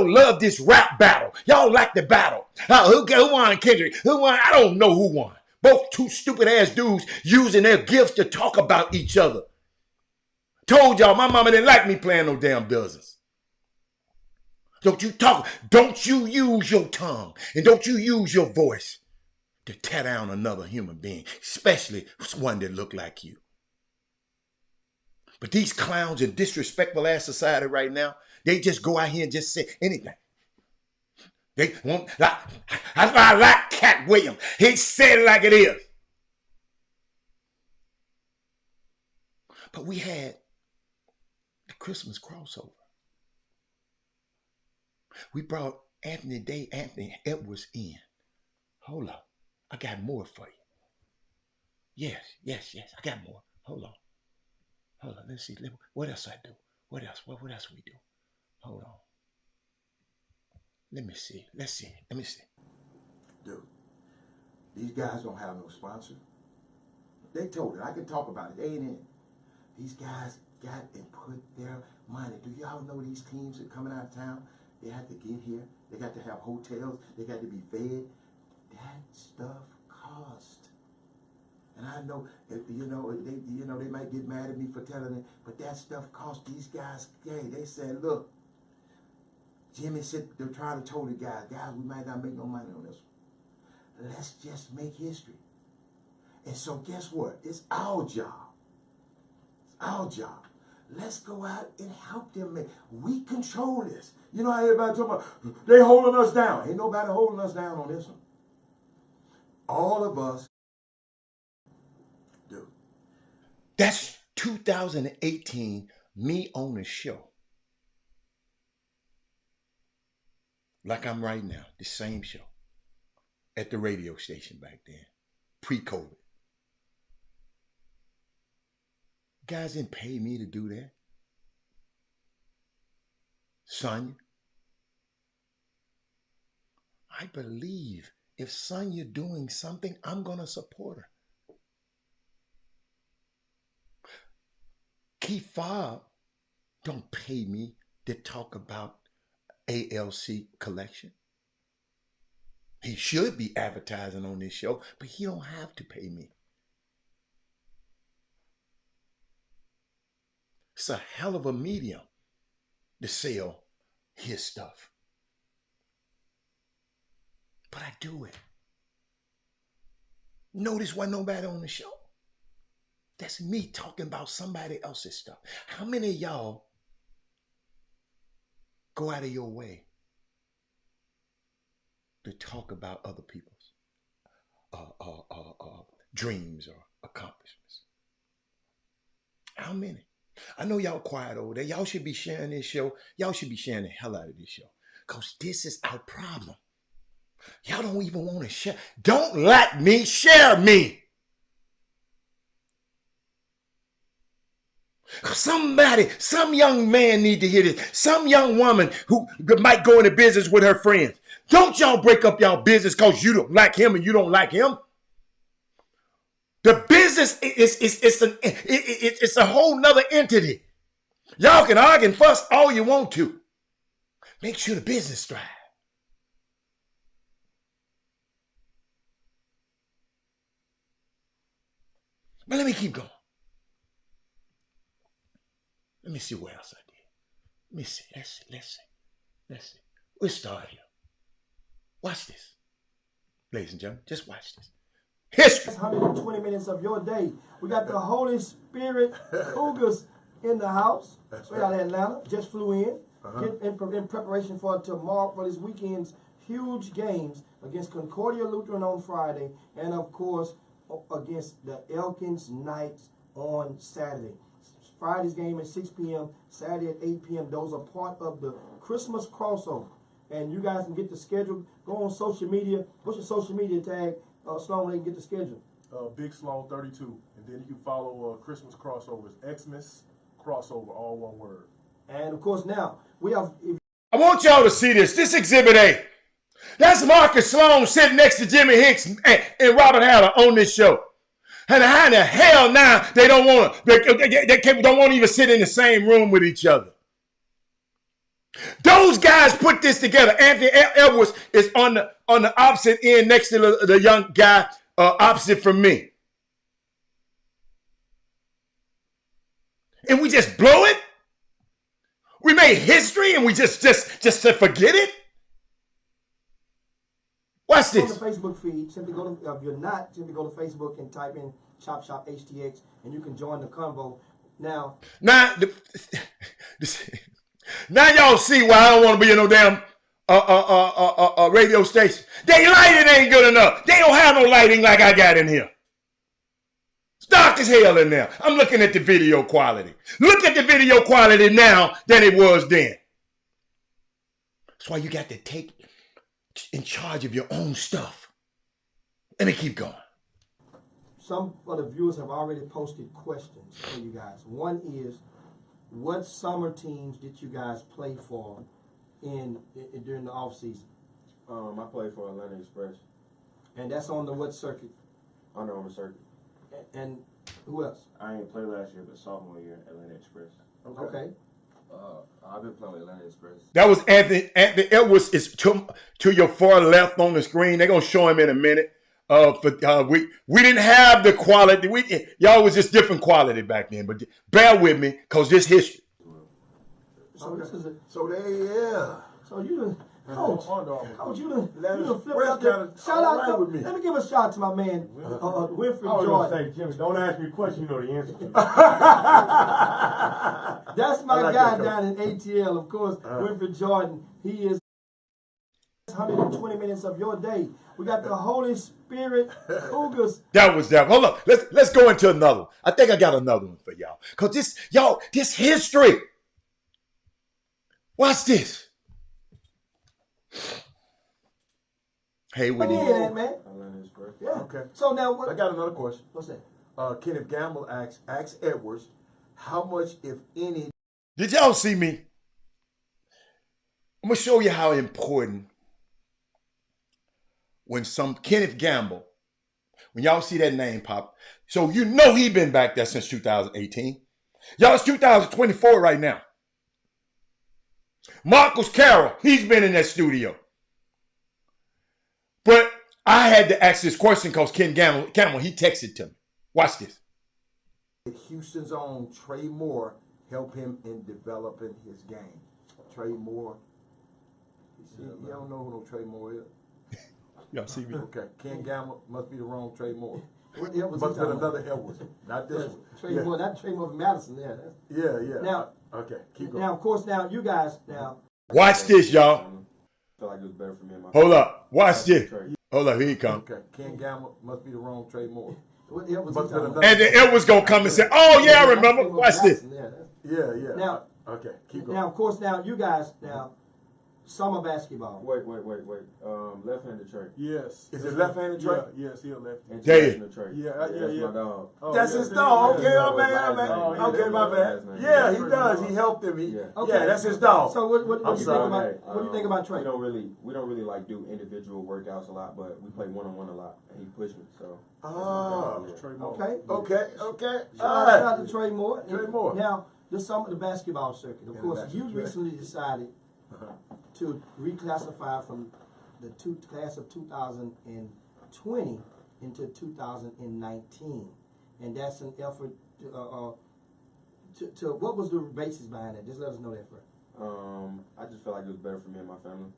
love this rap battle. Y'all like the battle. Who won, Kendrick? Who won? I don't know who won. Both two stupid ass dudes using their gifts to talk about each other. Told y'all my mama didn't like me playing no damn business. Don't you talk. Don't you use your tongue. And don't you use your voice to tear down another human being, especially one that look like you. But these clowns in disrespectful ass society right now, they just go out here and just say anything. They won't. That's why I like Cat Williams. He said it like it is. But we had the Christmas crossover. We brought Anthony Edwards in. Hold up. I got more for you. Yes. I got more. Hold on. Let's see. What else I do? What else we do? Hold on. Let me see. Dude, these guys don't have no sponsor. They told it. I can talk about it. They ain't in it. These guys got and put their money. Do y'all know these teams that are coming out of town? They have to get here. They got to have hotels. They got to be fed. That stuff cost. And I know, they might get mad at me for telling it, but that stuff cost these guys. They said, look, Jimmy said they're trying to tell the guys, we might not make no money on this one. Let's just make history. And so guess what? It's our job. Let's go out and help them. We control this. You know how everybody talking about, they holding us down. Ain't nobody holding us down on this one. All of us do. That's 2018, me on a show. Like I'm right now, the same show. At the radio station back then, pre-COVID. Guys didn't pay me to do that. Sonya. I believe if Sonya doing something, I'm going to support her. Keith Fobb don't pay me to talk about ALC collection. He should be advertising on this show, but he don't have to pay me. It's a hell of a medium to sell his stuff. But I do it. Notice wasn't nobody on the show. That's me talking about somebody else's stuff. How many of y'all go out of your way to talk about other people's dreams or accomplishments? How many? I know y'all quiet over there. Y'all should be sharing this show. Y'all should be sharing the hell out of this show. Because this is our problem. Y'all don't even want to share. Don't like me, share me. Somebody, some young man need to hear this. Some young woman who might go into business with her friends. Don't y'all break up y'all business because you don't like him and you don't like him. The business it's a whole nother entity. Y'all can argue and fuss all you want to. Make sure the business thrives. But let me keep going. Let me see what else I did. Let me see. Let's see. We'll start here. Watch this. Ladies and gentlemen, just watch this. History. 120 minutes of your day. We got the Holy Spirit Cougars in the house. Straight out of Atlanta. Just flew in. In preparation for tomorrow, for this weekend's huge games against Concordia Lutheran on Friday, and of course against the Elkins Knights on Saturday. Friday's game at 6 p.m., Saturday at 8 p.m. Those are part of the Christmas crossover. And you guys can get the schedule. Go on social media. What's your social media tag, Sloan, where they can get the schedule? Big Sloan 32. And then you can follow Christmas crossovers. Xmas crossover, all one word. And of course now, we have... I want y'all to see this. This Exhibit A. That's Marcus Sloan sitting next to Jimmy Hicks and Robert Haller on this show. And how in the hell now they don't want to, they don't want to even sit in the same room with each other. Those guys put this together. Anthony Edwards is on the opposite end next to the young guy opposite from me. And we just blow it? We made history and we just to forget it? Watch this. On the Facebook feed, simply go to, if you're not, simply go to Facebook and type in Chop Shop Htx and you can join the convo. Now y'all see why I don't want to be in no damn radio station. They lighting ain't good enough. They don't have no lighting like I got in here. It's dark as hell in there. I'm looking at the video quality. Look at the video quality now than it was then. That's why you got to take in charge of your own stuff. Let me keep going. Some of the viewers have already posted questions for you guys. One is, what summer teams did you guys play for during the off season? I played for Atlanta Express. And that's on the what circuit? Under Armour circuit. And who else? I ain't played last year, but sophomore year, Atlanta Express. Okay. I've been playing with Atlanta Express. That was Anthony Edwards is to your far left on the screen. They're gonna show him in a minute. We didn't have the quality. Y'all was just different quality back then. But bear with me, cause this history. So this is So yeah. So you done, coach, you done flip Well, out there. Shout out right with me. Let me give a shout out to my man, Winfrey I was Jordan. going to say, Jimmy, don't ask me a question, you know the answer to. That's my like guy that, down in ATL, of course. Winfrey Jordan. He is 120 minutes of your day. We got the Holy Spirit Cougars. That was that. Hold up. Let's go into another one. I think I got another one for y'all. Cause this history. Watch this. Hey, What Winnie. is that, man? Atlanta Express. Yeah. Okay. So now what? I got another question. What's that? Kenneth Gamble asks Edwards, how much, if any... Did y'all see me? I'm gonna show you how important when Kenneth Gamble, when y'all see that name pop, so you know he been back there since 2018. Y'all, it's 2024 right now. Marcus Carroll, he's been in that studio. But I had to ask this question because Ken Gamble, he texted to me. Watch this. Houston's own Trey Moore help him in developing his game. Trey Moore. You don't know who no Trey Moore is? Y'all see me? Okay, Ken Gamble must be the wrong Trey Moore. What the hell was Must he have been talking about? another Edwards, not this one. Trey Yeah. Moore, not Trey Moore from Madison there. Yeah. Now- Okay, keep going. Now, of course, now you guys, now Watch this, y'all. I feel like it was better for me and my Hold up. Watch this. Trey. Hold up. Here he come. Okay, Ken Gamble must be the wrong Trey Moore. what the hell was he Must have talking been about? And then Edwards gonna come and say, "Oh yeah, I remember." Trey Moore Watch from this. Madison there. Yeah. Now- Okay, keep going. Now, of course, now you guys, now summer basketball. Wait. Left-handed Trey. Yes. Is it left-handed Trey? Yeah, yes, he a lefty. International Trey. Yeah, That's my dog. Oh, That's yeah, his yeah, dog. yeah, Okay, yeah, oh, man, yeah, man. yeah, yeah, Okay, my bad. yeah. Yeah, he Yeah. does. He helped him. Yeah. Yeah, that's his dog. So what do I'm you think sorry. about what do you think about Trey? We don't really like do individual workouts a lot, but we play one-on-one a lot, and he pushed me. So. Oh. Yeah. Trey Moore. Okay. Okay. Shout out to Trey Moore. Trey Moore. Now, the summer, the basketball circuit. Of Yeah, course, the you basketball. recently decided to reclassify from the class of 2020 into 2019, and that's an effort to what was the basis behind that? Just let us know that first. I just felt like it was better for me and my family.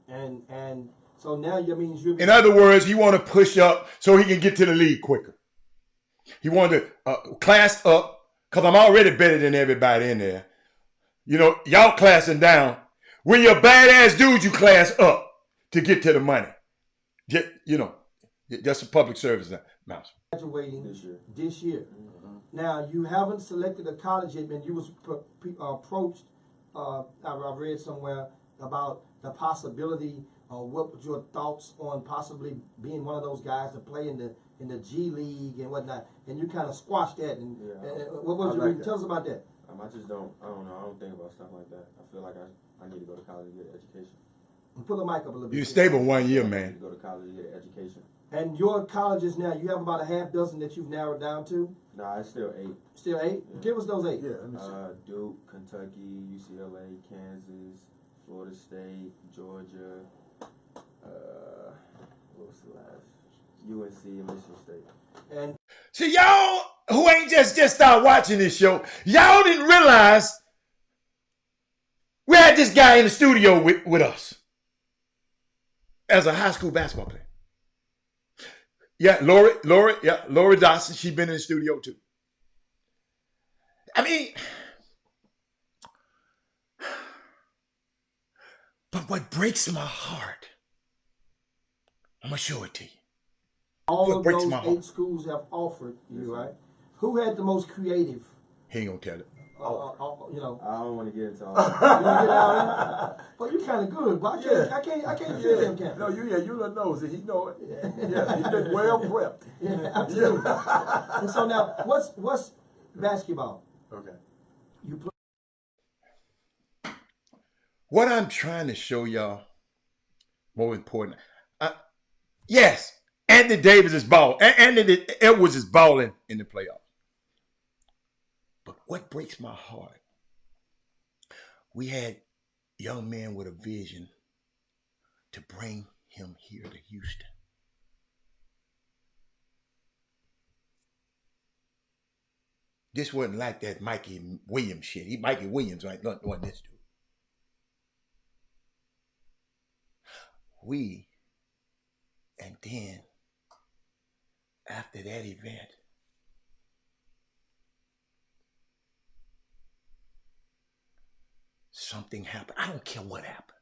And so now that means you're. In other words, he want to push up so he can get to the league quicker. He wanted to class up because I'm already better than everybody in there. You know, y'all classing down. When you're badass dudes, you class up to get to the money. That's a public service announcement. Graduating This year. Mm-hmm. Now you haven't selected a college yet, and you was approached. I read somewhere about the possibility. What were your thoughts on possibly being one of those guys to play in the G League and whatnot? And you kind of squashed that. And what was your reason? Tell us about that. I just don't. I don't know. I don't think about stuff like that. I feel like I need to go to college and get an education. Pull the mic up a little bit. You're stable 1 year, I need man. to go to college and get an education. And your colleges now, you have about a half dozen that you've narrowed down to? Nah, it's still 8. Still 8? Yeah. Give us those 8. Yeah, let me see. Duke, Kentucky, UCLA, Kansas, Florida State, Georgia. What was the last? UNC and Michigan State. And See, y'all who ain't just started watching this show, y'all didn't realize we had this guy in the studio with us as a high school basketball player. Yeah, Lori Dawson, she's been in the studio too. I mean, but what breaks my heart, I'm going to show it to you. all What of breaks those my heart. 8 schools have offered you, right? Who had the most creative, He ain't going to tell it. you know? I don't want to get into all You that. wanna get out there? Well, you kind of good, but I can't feel him, can No, you little nosy. He know it. Yeah, he's been well prepped. Yeah, absolutely. And so now, what's basketball? Okay. You play. What I'm trying to show y'all, more important, yes, Anthony Davis is balling. Anthony Edwards is balling in the playoffs. But what breaks my heart, we had young men with a vision to bring him here to Houston. This wasn't like that Mikey Williams shit. Mikey Williams wasn't this dude. And then after that event, something happened. I don't care what happened.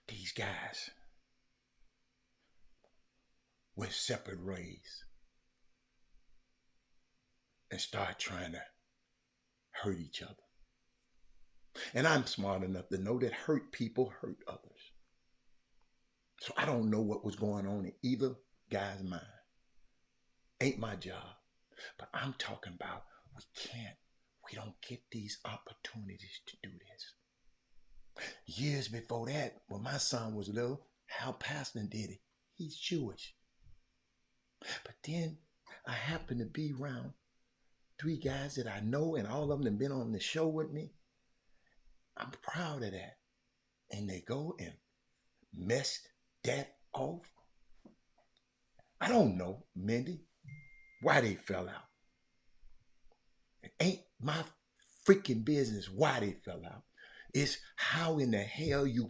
These guys went separate ways and started trying to hurt each other. And I'm smart enough to know that hurt people hurt others. So I don't know what was going on in either guy's mind. Ain't my job. But I'm talking about we don't get these opportunities to do this. Years before that, when my son was little, Hal Paston did it. He's Jewish. But then I happened to be around 3 guys that I know, and all of them have been on the show with me. I'm proud of that. And they go and messed that off. I don't know, Mindy, why they fell out. It ain't my freaking business why they fell out. It's how in the hell you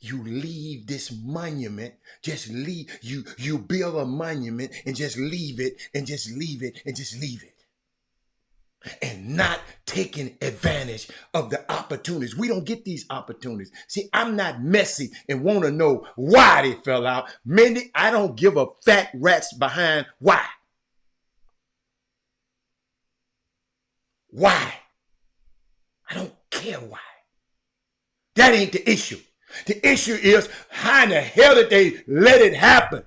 leave this monument, just leave, you build a monument and just leave it and just leave it and just leave it. And not taking advantage of the opportunities. We don't get these opportunities. See, I'm not messy and want to know why they fell out. Mindy, I don't give a fat rat's behind why. Why? I don't care why. That ain't the issue. The issue is how in the hell did they let it happen?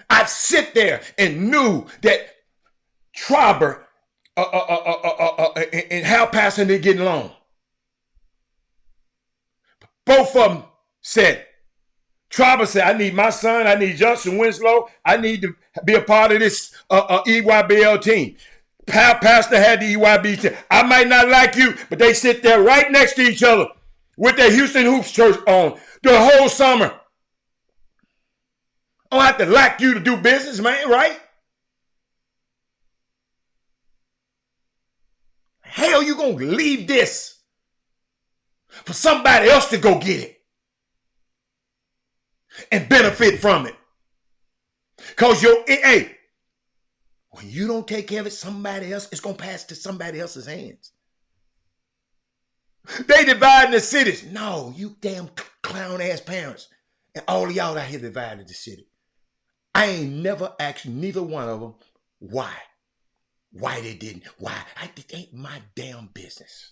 I sit there and knew that Trobber and Hal Passon didn't get along. Both of them said, Trobber said, I need my son, I need Justin Winslow, I need to be a part of this EYBL team. Pastor had the EYB team. I might not like you, but they sit there right next to each other with their Houston Hoops shirt on the whole summer. I don't have to like you to do business, man, right? Hell, you gonna leave this for somebody else to go get it and benefit from it? Because when you don't take care of it, somebody else, it's gonna pass to somebody else's hands. They dividing the cities. No, you damn clown ass parents. And all of y'all out here divided the city. I ain't never asked neither one of them why. Why they didn't. Why? It ain't my damn business.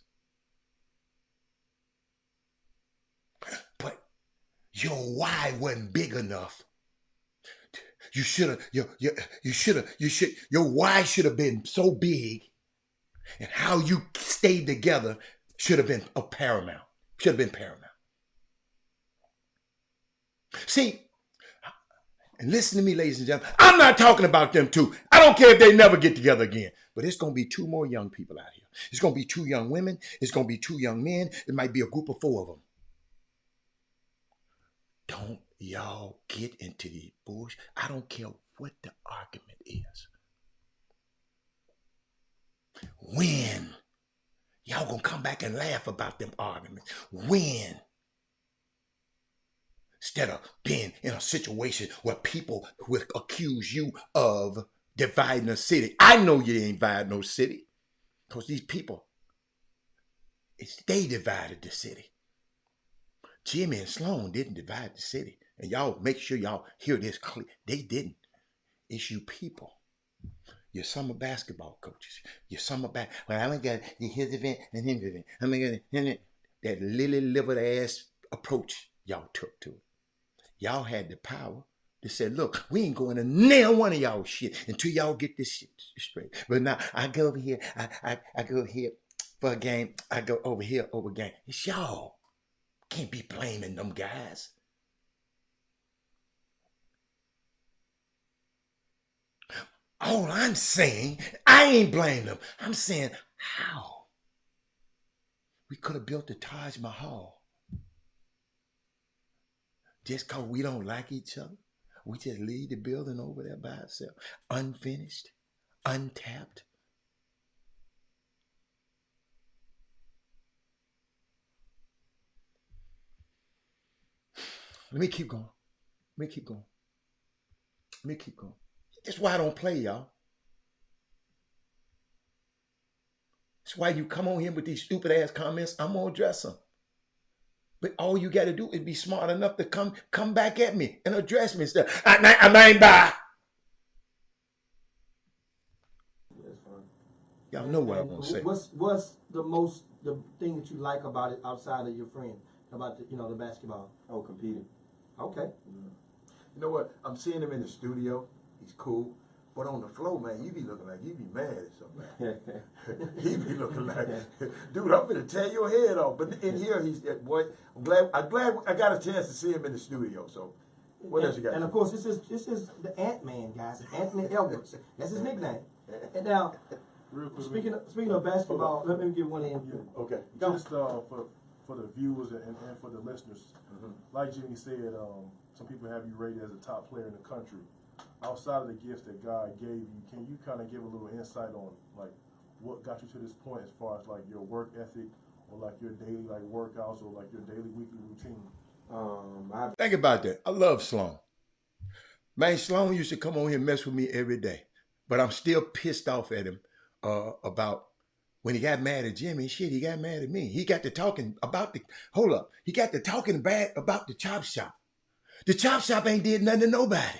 But your why wasn't big enough. Your why should have been so big, and how you stayed together should have been paramount. Should have been paramount. See, and listen to me, ladies and gentlemen, I'm not talking about them two. I don't care if they never get together again. But it's going to be two more young people out here. It's going to be two young women. It's going to be two young men. It might be a group of 4 of them. Don't y'all get into the bullshit. I don't care what the argument is. When? Y'all going to come back and laugh about them arguments. When? Instead of being in a situation where people will accuse you of dividing a city. I know you ain't dividing no city. Because these people, they divided the city. Jimmy and Sloan didn't divide the city. And y'all make sure y'all hear this clear. They didn't. It's you people. Your summer basketball coaches. Your summer well, I'm going to get his event and his event. I'm going to that lily-livered ass approach y'all took to it. Y'all had the power to say, look, we ain't going to nail one of y'all shit until y'all get this shit straight. But now I go over here, I go over here for a game, I go over here over a game. It's y'all. Can't be blaming them guys. All I'm saying, I ain't blaming them. I'm saying, how? We could have built the Taj Mahal. Just because we don't like each other, we just leave the building over there by itself, unfinished, untapped. Let me keep going. That's why I don't play, y'all. That's why you come on here with these stupid ass comments. I'm gonna address them. But all you got to do is be smart enough to come back at me and address me instead. I ain't by. Y'all know what I'm gonna say. What's the thing that you like about it outside of your friend, about the basketball? Oh, competing. Okay. You know what? I'm seeing him in the studio. He's cool. But on the floor, man, you be looking like you be mad at somebody. He be looking like, dude, I'm gonna tear your head off. But in here, he's boy. I'm glad I got a chance to see him in the studio. So, what else you got? And of course, this is the Ant-Man, guys. Anthony Edwards. That's his nickname. And now, Real quick, speaking of basketball, let me give one in. Yeah. Okay. Just for the viewers and for the listeners, like Jimmy said, some people have you rated as a top player in the country. Outside of the gifts that God gave you, can you kind of give a little insight on like what got you to this point as far as like your work ethic or like your daily like workouts or like your daily weekly routine? Think about that. I love Sloan. Man, Sloan used to come on here and mess with me every day. But I'm still pissed off at him about when he got mad at Jimmy. Shit, he got mad at me. He got to talking about he got to talking bad about the Chop Shop. The Chop Shop ain't did nothing to nobody.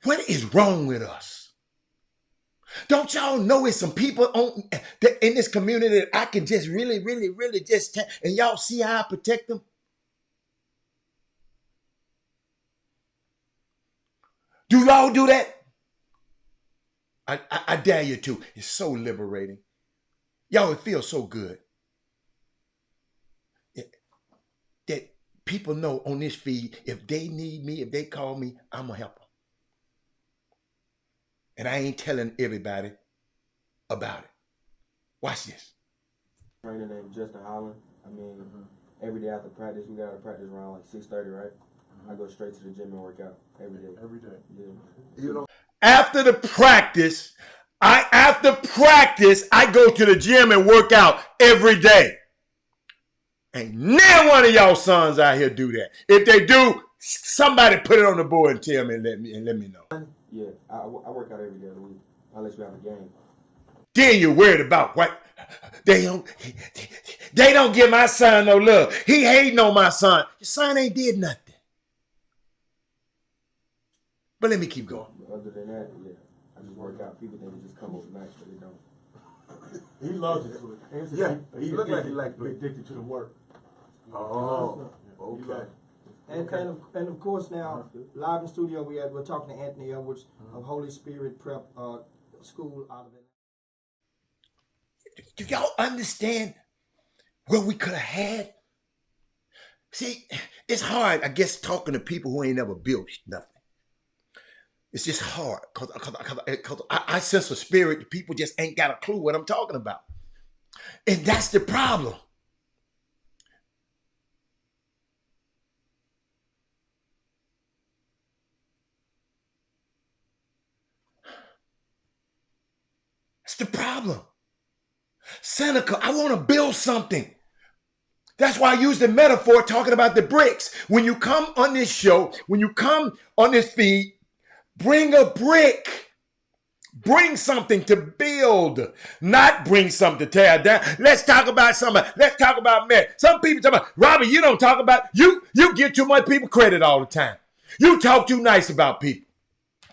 What is wrong with us? Don't y'all know it's some people in this community that I can just really just and y'all see how I protect them? Do y'all do that? I dare you to. It's so liberating. Y'all, it feels so good. That people know on this feed, if they need me, if they call me, I'm going to help them. And I ain't telling everybody about it. Watch this. Trainer named Justin Holland. I mean, every day after practice, we got to practice around like 6:30, right? I go straight to the gym and work out every day. Every day. Yeah. You know, After practice, I go to the gym and work out every day. Ain't never one of y'all sons out here do that. If they do, somebody put it on the board and tell me and let me know. Yeah, I work out every day of the week, unless we have a game. Then you're worried about what they don't give my son no love. He hating on my son. Your son ain't did nothing. But let me keep going. Other than that, yeah, I just work out. People think it just come overnight, but they don't. He loves it. Yeah, he look like he like He addicted to the work. oh, He okay. loves it. And of course now, live in studio, we're talking to Anthony Edwards of Holy Spirit Prep School out of it. Do y'all understand what we could have had? See, it's hard, I guess, talking to people who ain't never built nothing. It's just hard because I sense a spirit that people just ain't got a clue what I'm talking about. And that's the problem. That's the problem. Seneca, I want to build something. That's why I use the metaphor talking about the bricks. When you come on this show, when you come on this feed, bring a brick. Bring something to build, not bring something to tear down. Let's talk about something. Let's talk about men. Some people talk about, Robbie, you don't talk about, you give too much people credit all the time. You talk too nice about people.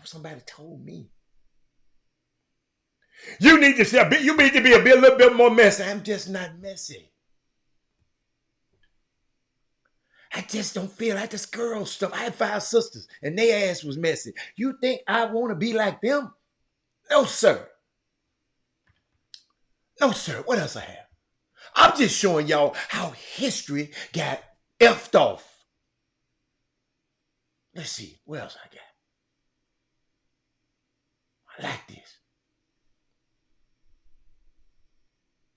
Somebody told me. You need to be a little bit more messy. I'm just not messy. I just don't feel like this girl stuff. I had 5 sisters and their ass was messy. You think I want to be like them? No, sir. No, sir. What else I have? I'm just showing y'all how history got effed off. Let's see. What else I got? I like this.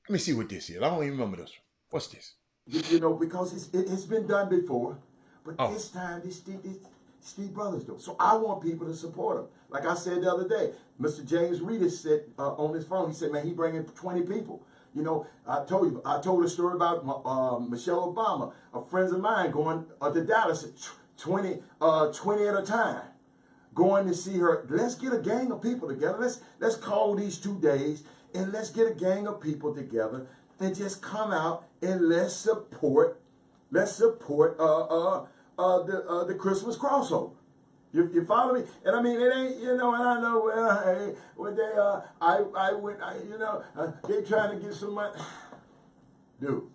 Let me see what this is. I don't even remember this one. What's this? You know, because it's been done before, but this time these Steve brothers do. So I want people to support them. Like I said the other day, Mr. James Reeder said on his phone, he said, man, he bringing 20 people. You know, I told a story about Michelle Obama, friends of mine going to Dallas at 20 at a time, going to see her. Let's get a gang of people together. Let's call these 2 days and let's get a gang of people together and just come out and let's support the Christmas crossover. You follow me? And I mean, it ain't, you know, and I know, well, hey, when they, they trying to get some money. Dude,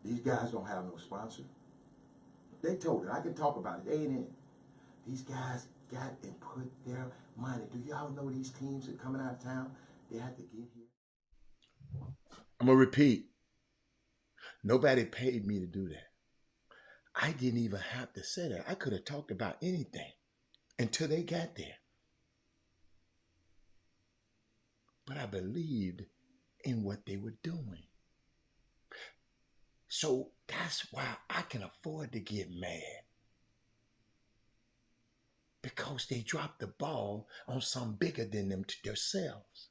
these guys don't have no sponsor. They told it. I can talk about it. They ain't in it. These guys got and put their money. Do y'all know these teams are coming out of town? They have to get here. I'm going to repeat. Nobody paid me to do that. I didn't even have to say that. I could have talked about anything until they got there. But I believed in what they were doing. So that's why I can afford to get mad. Because they dropped the ball on something bigger than them to themselves.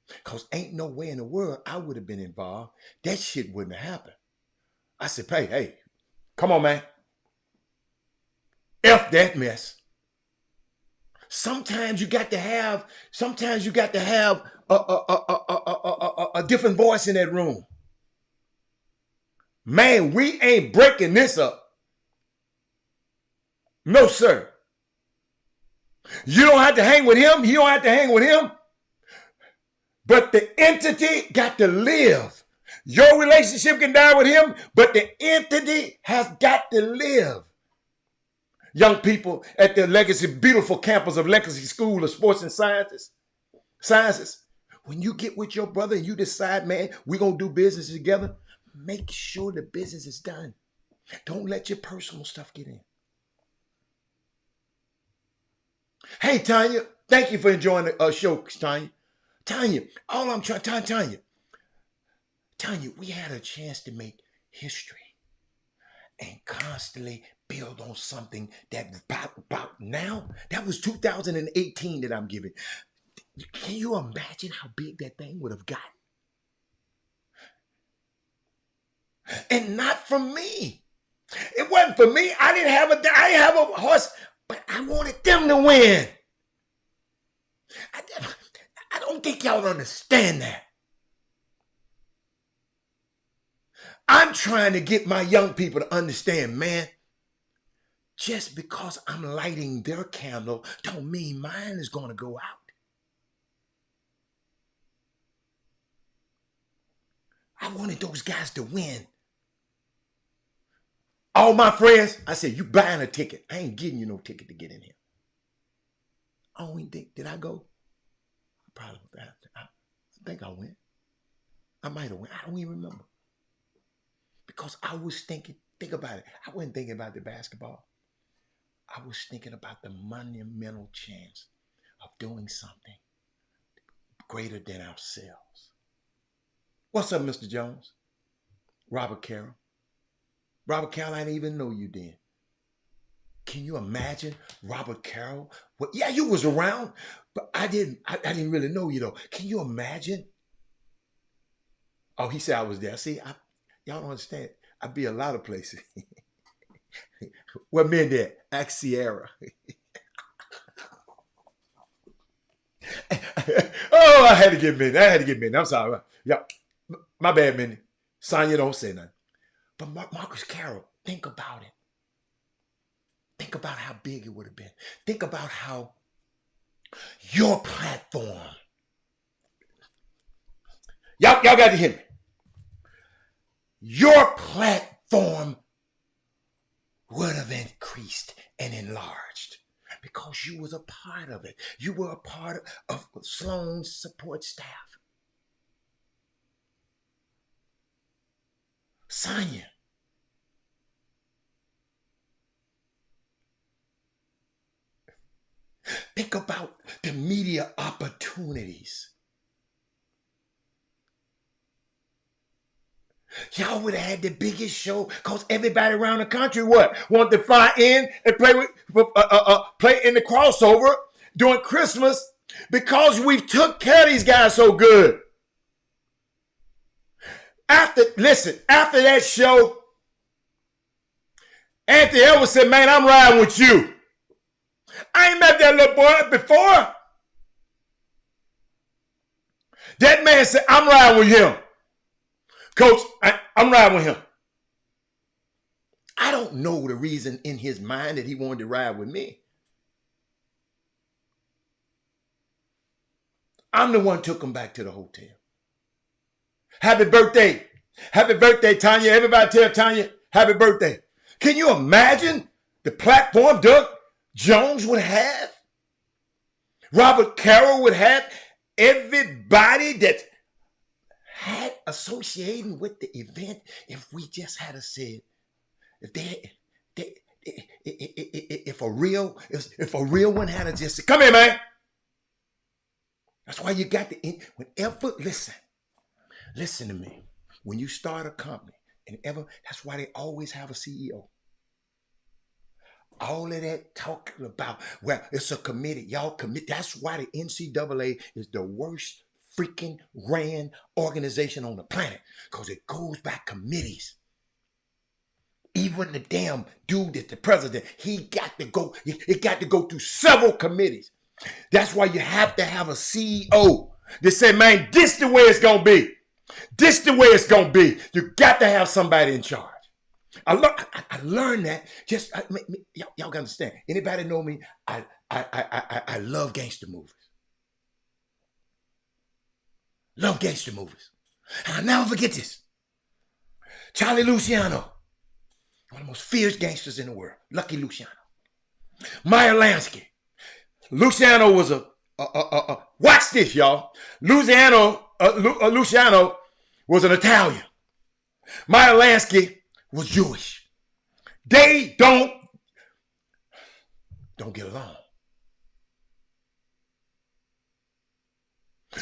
Because ain't no way in the world I would have been involved. That shit wouldn't have happened. I said, hey, come on, man. F that mess. Sometimes you got to have a different voice in that room. Man, we ain't breaking this up. No, sir. You don't have to hang with him. You don't have to hang with him. But the entity got to live. Your relationship can die with him, but the entity has got to live. Young people at the Legacy, beautiful campus of Legacy School of Sports and Sciences, when you get with your brother and you decide, man, we're going to do business together, make sure the business is done. Don't let your personal stuff get in. Hey, Tanya, thank you for enjoying the show, Tanya. Tanya, all I'm trying, Tanya, we had a chance to make history and constantly build on something that about now, that was 2018 that I'm giving. Can you imagine how big that thing would have gotten? And not from me. It wasn't for me. I didn't have a horse, but I wanted them to win. I don't think y'all understand that. I'm trying to get my young people to understand, man, just because I'm lighting their candle don't mean mine is going to go out. I wanted those guys to win. All my friends, I said, you buying a ticket. I ain't getting you no ticket to get in here. I don't even think, did I go? I think I went. I might have went. I don't even remember. Because I was thinking, think about it. I wasn't thinking about the basketball. I was thinking about the monumental chance of doing something greater than ourselves. What's up, Mr. Jones? Robert Carroll. Robert Carroll, I didn't even know you then. Can you imagine Robert Carroll? Well, yeah, you was around, but I didn't really know you though. Can you imagine? Oh, he said I was there. See, y'all don't understand. I'd be a lot of places. What men there? Ask Sierra. Oh, I had to get Minnie. I'm sorry. Yeah, my bad, Minnie. Sonya, don't say nothing. But Marcus Carroll, think about it. Think about how big it would have been. Think about how your platform. Y'all got to hear me. Your platform would have increased and enlarged because you was a part of it. You were a part of Sloan's support staff. Sonya. Think about the media opportunities. Y'all would have had the biggest show because everybody around the country wanted to fly in and play in the crossover during Christmas because we took care of these guys so good. After that show, Anthony Edwards said, man, I'm riding with you. I ain't met that little boy before. That man said, I'm riding with him. Coach, I'm riding with him. I don't know the reason in his mind that he wanted to ride with me. I'm the one who took him back to the hotel. Happy birthday. Happy birthday, Tanya. Everybody tell Tanya, happy birthday. Can you imagine the platform Doug Jones would have? Robert Carroll would have? Everybody that had associating with the event, if we just had said, if a real one had just said, come here, man. That's why you got listen to me. When you start a company, that's why they always have a CEO. All of that talking about, well, it's a committee. Y'all commit. That's why the NCAA is the worst freaking ran organization on the planet, because it goes by committees. Even the damn dude that's the president, it got to go through several committees. That's why you have to have a CEO that say, man, this the way it's going to be. This the way it's going to be. You got to have somebody in charge. I learned that. Y'all got to understand. Anybody know me? I love gangster movies. Love gangster movies. And I'll never forget this. Charlie Luciano, one of the most fierce gangsters in the world. Lucky Luciano. Meyer Lansky. Luciano was watch this, y'all. Luciano was an Italian. Meyer Lansky was Jewish. They don't get along.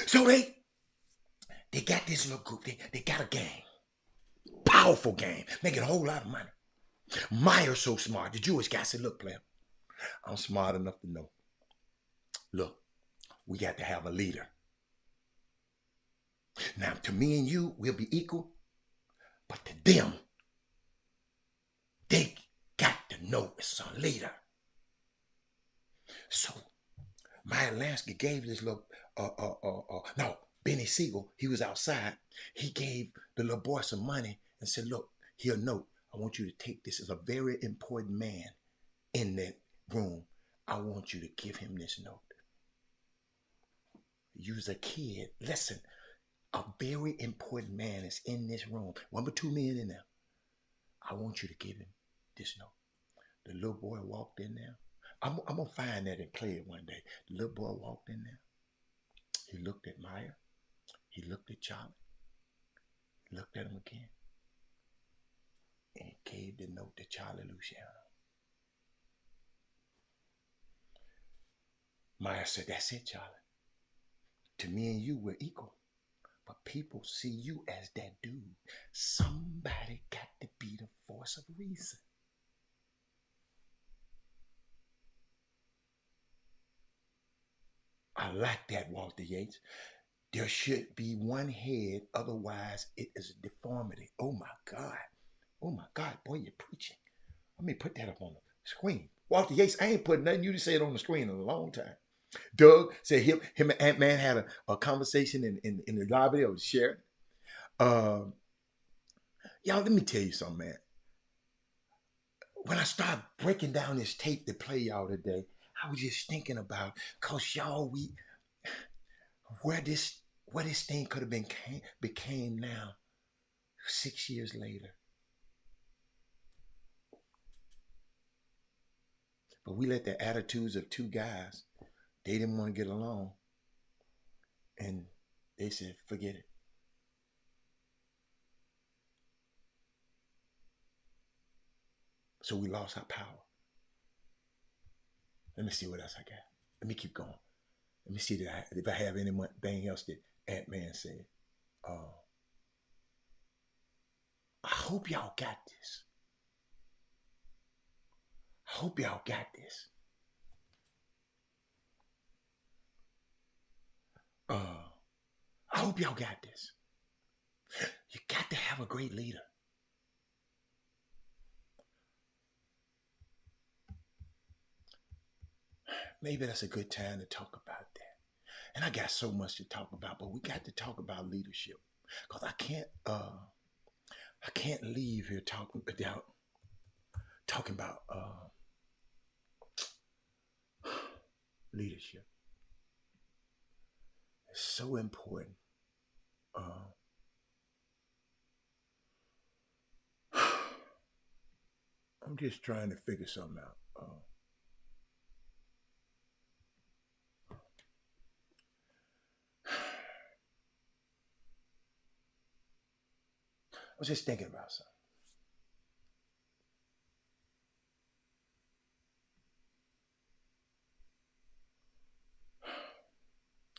So they got this little group. They got a gang. Powerful gang. Making a whole lot of money. Meyer's so smart. The Jewish guy said, look, player, I'm smart enough to know. Look, we got to have a leader. Now, to me and you, we'll be equal. But to them, they got to know it's a leader. So, Meyer Lansky gave this little, Benny Siegel, he was outside. He gave the little boy some money and said, look, here a note. I want you to take this as a very important man in that room. I want you to give him this note. You's a kid. Listen, a very important man is in this room. 1 or 2 men in there. I want you to give him this note. The little boy walked in there. I'm going to find that and play it one day. The little boy walked in there. He looked at Meyer. He looked at Charlie. He looked at him again. And he gave the note to Charlie Luciano. Meyer said, that's it, Charlie. To me and you, we're equal. But people see you as that dude. Somebody got to be the force of reason. I like that, Walter Yates. There should be one head, otherwise it is a deformity. Oh my God. Oh my God, boy, you're preaching. Let me put that up on the screen. Walter Yates, I ain't putting nothing you to say it on the screen in a long time. Doug said him and Ant-Man had a conversation in the lobby of the Sheraton. Y'all, let me tell you something, man. When I started breaking down this tape to play y'all today, I was just thinking about, cause y'all, where this thing could have became now, 6 years later. But we let the attitudes of 2 guys, they didn't want to get along. And they said, forget it. So we lost our power. Let me see what else I got. Let me keep going. Let me see if I have anything else that Ant-Man said. I hope y'all got this. I hope y'all got this. I hope y'all got this. You got to have a great leader. Maybe that's a good time to talk about that. And I got so much to talk about, but we got to talk about leadership. Because I can't leave here talking about leadership. It's so important. I'm just trying to figure something out. I was just thinking about something.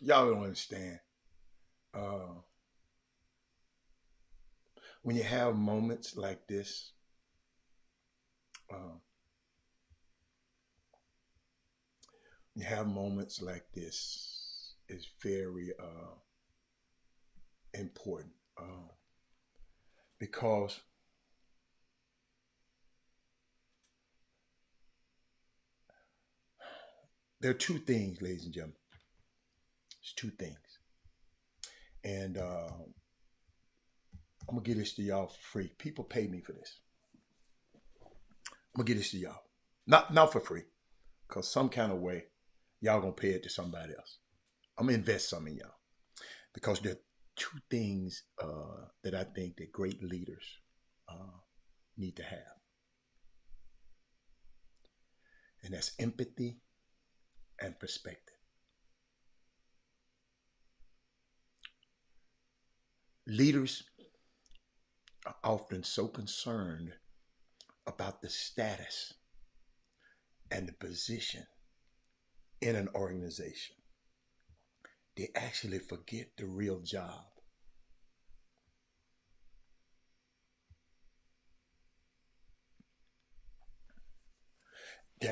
Y'all don't understand. When you have moments like this, it's very important because there are 2 things, ladies and gentlemen. It's 2 things. And I'm going to give this to y'all for free. People pay me for this. I'm going to give this to y'all. Not for free. Because some kind of way, Y'all gonna pay it to somebody else. I'm gonna invest some in y'all because there are two things that I think that great leaders need to have, and that's empathy and perspective. Leaders are often so concerned about the status and the position in an organization, they actually forget the real job.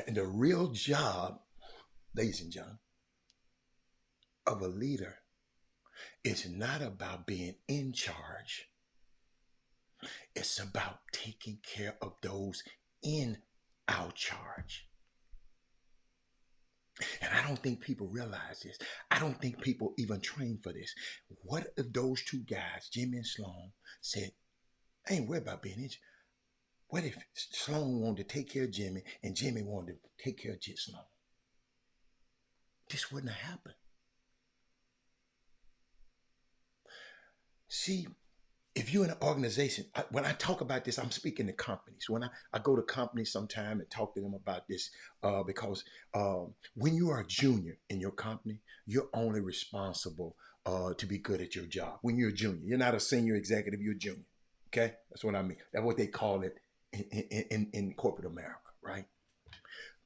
And the real job, ladies and gentlemen, of a leader is not about being in charge. It's about taking care of those in our charge. And I don't think people realize this. I don't think people even train for this. What if those two guys, Jimmy and Sloan, said, I ain't worried about being in charge. What if Sloan wanted to take care of Jimmy and Jimmy wanted to take care of Sloan? This wouldn't have happened. See, if you're in an organization, when I talk about this, I'm speaking to companies. When I go to companies sometime and talk to them about this, because when you are a junior in your company, you're only responsible to be good at your job. When you're a junior, you're not a senior executive, you're a junior. Okay? That's what I mean. That's what they call it in corporate America, right?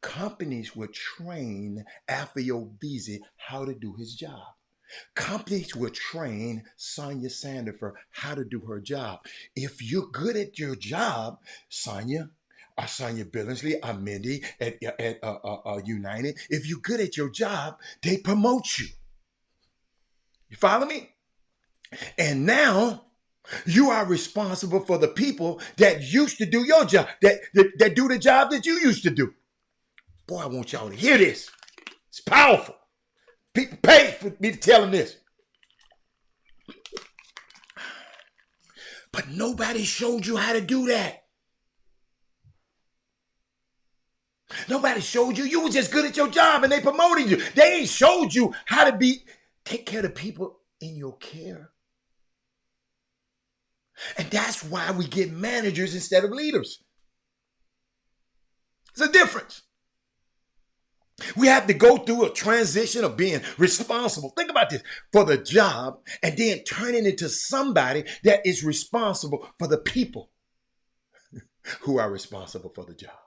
Companies will train after your visit how to do his job. Companies will train Sonia Sandifer how to do her job. If you're good at your job, Sonia Billingsley, or Mindy at United, if you're good at your job, they promote you. You follow me? And now you are responsible for the people that used to do your job, that do the job that you used to do. Boy, I want y'all to hear this. It's powerful. People pay for me to tell them this. But nobody showed you how to do that. Nobody showed you. You were just good at your job and they promoted you. They ain't showed you how to take care of the people in your care. And that's why we get managers instead of leaders. It's a difference. We have to go through a transition of being responsible. Think about this, for the job, and then turning into somebody that is responsible for the people who are responsible for the job.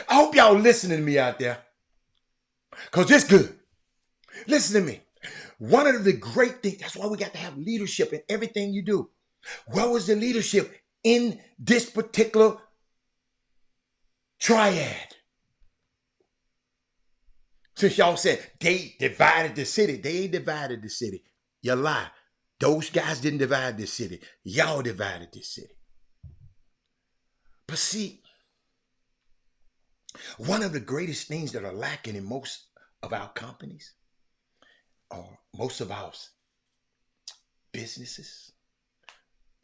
I hope y'all listening to me out there, because it's good. Listen to me. One of the great things, that's why we got to have leadership in everything you do. Where was the leadership in this particular triad? Since y'all said they divided the city, they ain't divided the city. You lie. Those guys didn't divide the city. Y'all divided the city. But see, one of the greatest things that are lacking in most of our companies, or most of our businesses,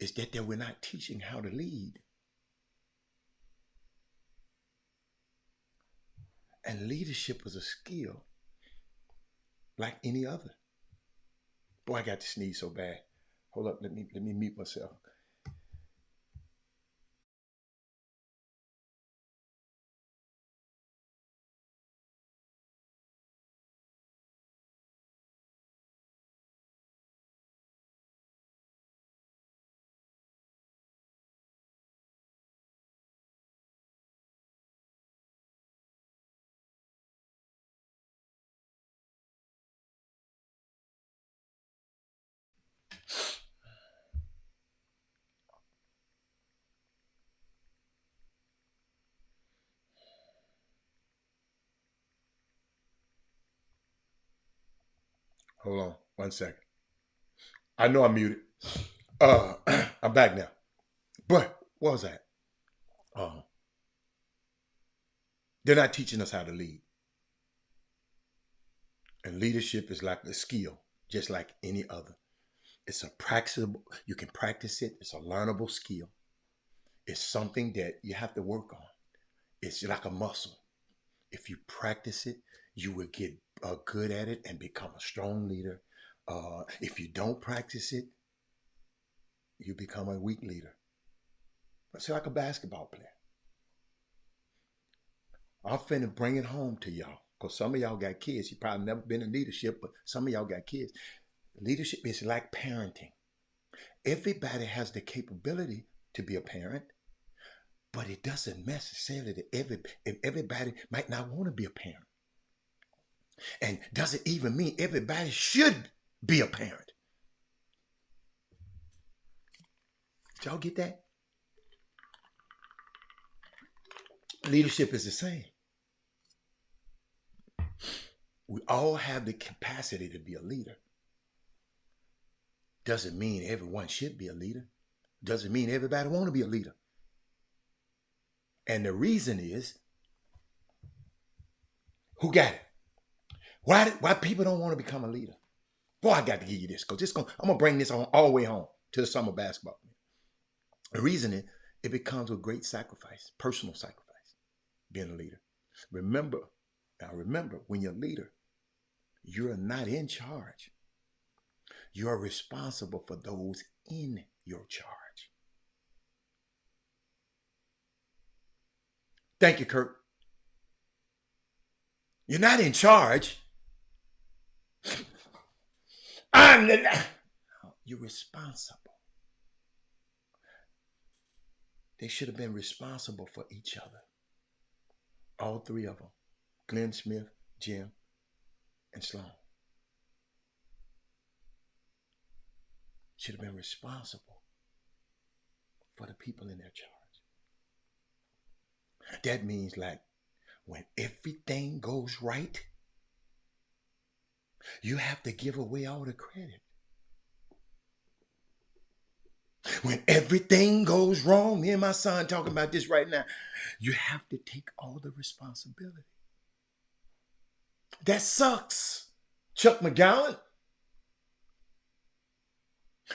is that we're not teaching how to lead. And leadership is a skill like any other. Boy, I got to sneeze so bad. Hold up, let me mute myself. Hold on 1 second. I know I'm muted. I'm back now. But what was that? They're not teaching us how to lead. And leadership is like a skill, just like any other. It's a practicable, you can practice it. It's a learnable skill. It's something that you have to work on. It's like a muscle. If you practice it, you will get good at it and become a strong leader. If you don't practice it, you become a weak leader. It's like a basketball player. I'm finna bring it home to y'all, because some of y'all got kids. You probably never been in leadership, but some of y'all got kids. Leadership is like parenting. Everybody has the capability to be a parent, but it doesn't necessarily that everybody might not want to be a parent. And doesn't even mean everybody should be a parent. Did y'all get that? Leadership is the same. We all have the capacity to be a leader. Doesn't mean everyone should be a leader. Doesn't mean everybody want to be a leader. And the reason is, who got it? Why people don't want to become a leader? Boy, I got to give you this, because I'm going to bring this on all the way home to the summer basketball. The reason is, it becomes a great sacrifice, personal sacrifice, being a leader. Remember, when you're a leader, you're not in charge. You're responsible for those in your charge. Thank you, Kurt. You're not in charge. You're responsible. They should have been responsible for each other. All three of them. Glenn Smith, Jim, and Sloan. Should have been responsible for the people in their charge. That means, like, when everything goes right, you have to give away all the credit. When everything goes wrong, me and my son talking about this right now, you have to take all the responsibility. That sucks, Chuck McGowan.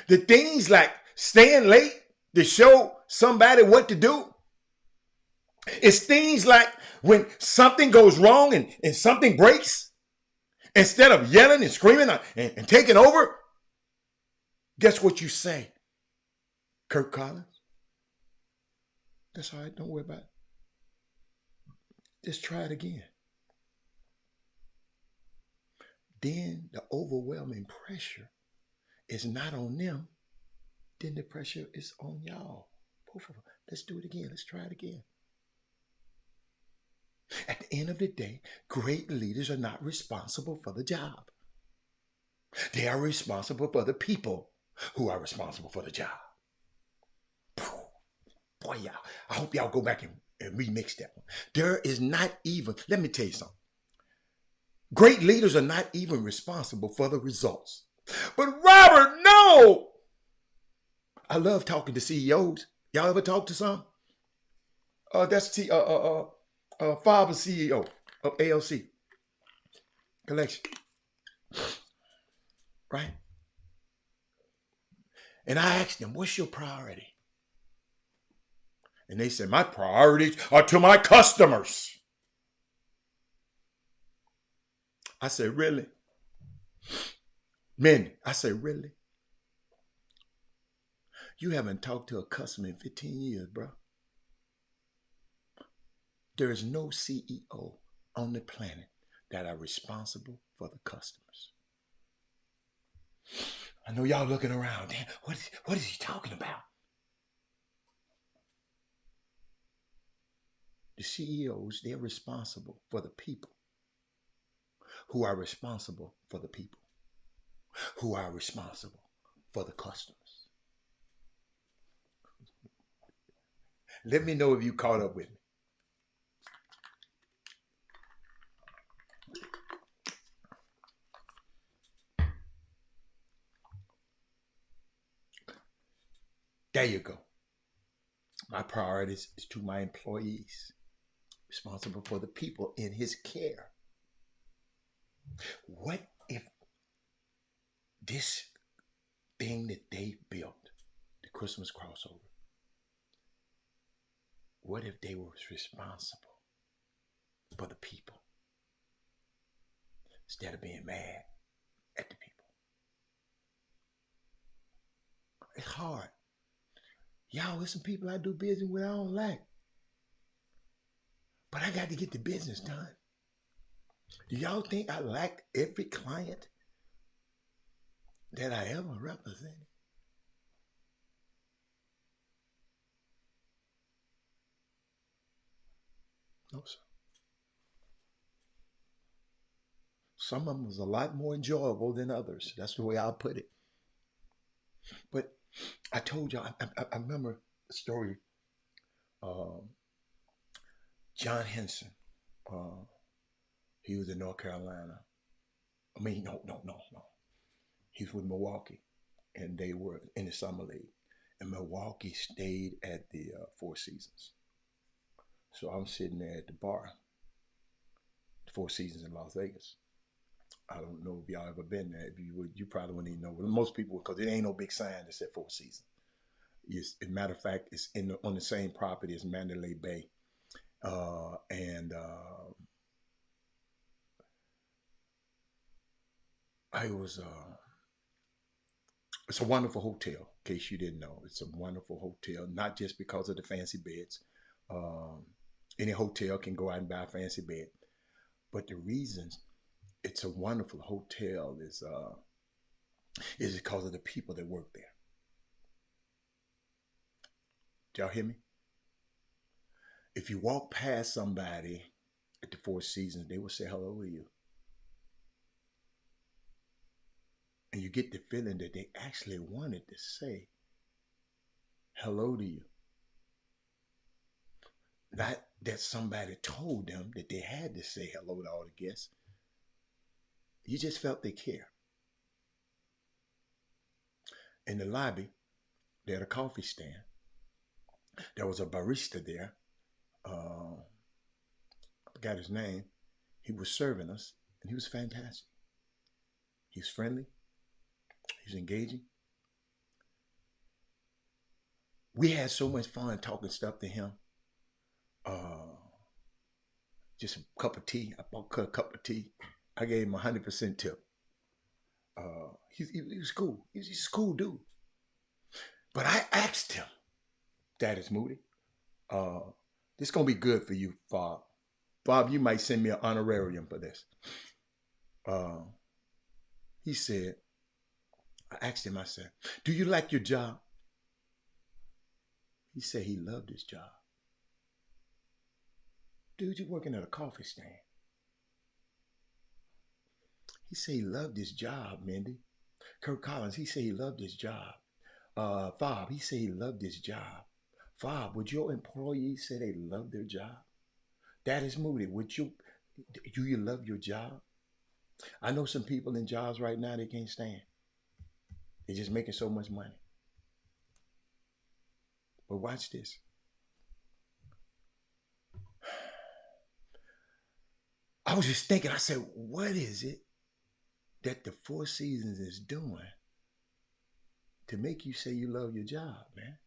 The things like staying late to show somebody what to do. It's things like when something goes wrong and something breaks, instead of yelling and screaming and taking over, guess what you say? Kirk Collins, that's all right, don't worry about it. Just try it again. Then the overwhelming pressure is not on them, then the pressure is on y'all. Both of them. Let's do it again. Let's try it again. At the end of the day, great leaders are not responsible for the job. They are responsible for the people who are responsible for the job. Boy, y'all, I hope y'all go back and remix that one. There is not even, let me tell you something. Great leaders are not even responsible for the results. But Robert, no! I love talking to CEOs. Y'all ever talk to some? That's Faber CEO of ALC Collection. Right? And I asked them, what's your priority? And they said, my priorities are to my customers. I said, really? Men, I said, really? You haven't talked to a customer in 15 years, bro. There is no CEO on the planet that are responsible for the customers. I know y'all looking around. Damn, what is he talking about? The CEOs, they're responsible for the people who are responsible for the people who are responsible for the customers. Let me know if you caught up with me. There you go. My priorities is to my employees, responsible for the people in his care. What if this thing that they built, the Christmas crossover, what if they were responsible for the people instead of being mad at the people. It's hard. Y'all, there's some people I do business with I don't like. But I got to get the business done. Do y'all think I liked every client that I ever represented? No, sir. Some of them was a lot more enjoyable than others. That's the way I'll put it. But I told y'all, I remember the story. John Henson, he was in North Carolina. I mean, no. He was with Milwaukee, and they were in the summer league. And Milwaukee stayed at the Four Seasons. So I'm sitting there at the bar, the Four Seasons in Las Vegas. I don't know if y'all ever been there. If you would, you probably wouldn't even know. Well, most people, because it ain't no big sign that said Four Seasons. As a matter of fact, it's on the same property as Mandalay Bay. It's a wonderful hotel, in case you didn't know. It's a wonderful hotel, not just because of the fancy beds. Any hotel can go out and buy a fancy bed. But the reason it's a wonderful hotel is because of the people that work there. Did y'all hear me? If you walk past somebody at the Four Seasons, they will say hello to you. And you get the feeling that they actually wanted to say hello to you. Not that somebody told them that they had to say hello to all the guests. You just felt they care. In the lobby, they had a coffee stand. There was a barista there. I forgot his name. He was serving us, and he was fantastic. He was friendly. He was engaging. We had so much fun talking stuff to him. Just a cup of tea. I bought a cup of tea. I gave him 100% tip. He was cool. He's a cool dude. But I asked him, That is Moody, this is going to be good for you, Bob. Bob, you might send me an honorarium for this. He said, I asked him, I said, do you like your job? He said he loved his job. Dude, you're working at a coffee stand. He said he loved his job, Mindy. Kirk Collins, he said he loved his job. Bob, he said he loved his job. Bob, would your employees say they love their job? That is Moody. Do you love your job? I know some people in jobs right now they can't stand. They're just making so much money. But watch this. I was just thinking, I said, what is it that the Four Seasons is doing to make you say you love your job, man?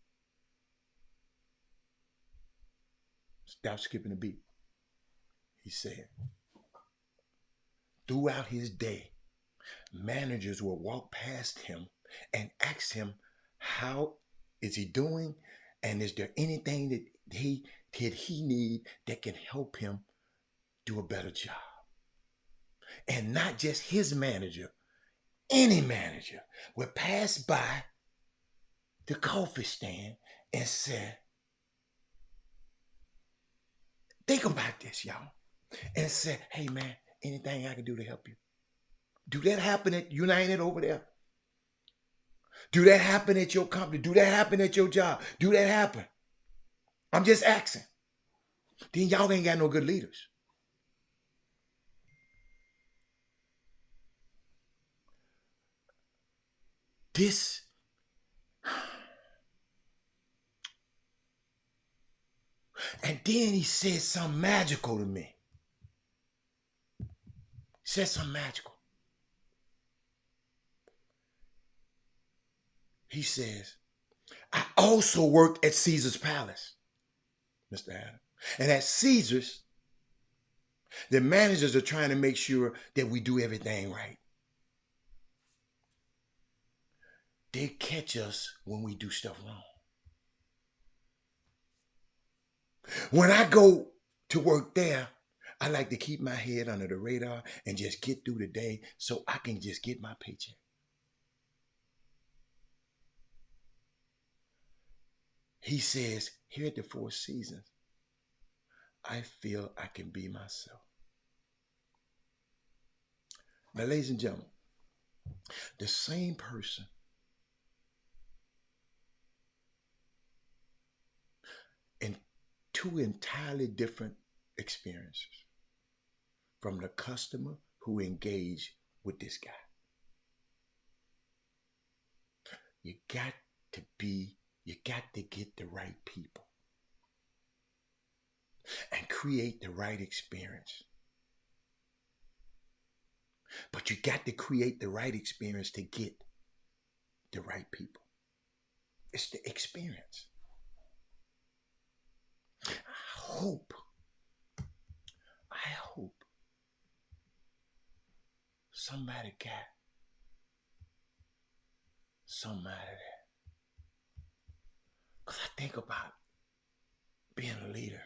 Stop skipping a beat. He said, throughout his day, managers will walk past him and ask him, how is he doing? And is there anything that he need that can help him do a better job? And not just his manager, any manager would pass by the coffee stand and say, think about this, y'all. And say, hey man, anything I can do to help you? Do that happen at United over there? Do that happen at your company? Do that happen at your job? Do that happen? I'm just asking. Then y'all ain't got no good leaders. This and then he said something magical to me. He said something magical. He says, I also worked at Caesar's Palace, Mr. Adam. And at Caesar's, The managers are trying to make sure that we do everything right. They catch us when we do stuff wrong. When I go to work there, I like to keep my head under the radar and just get through the day so I can just get my paycheck. He says, here at the Four Seasons, I feel I can be myself. Now, ladies and gentlemen, the same person in two entirely different experiences from the customer who engaged with this guy. You got to get the right people and create the right experience. But you got to create the right experience to get the right people. It's the experience. I hope somebody got something out of that. Because I think about being a leader.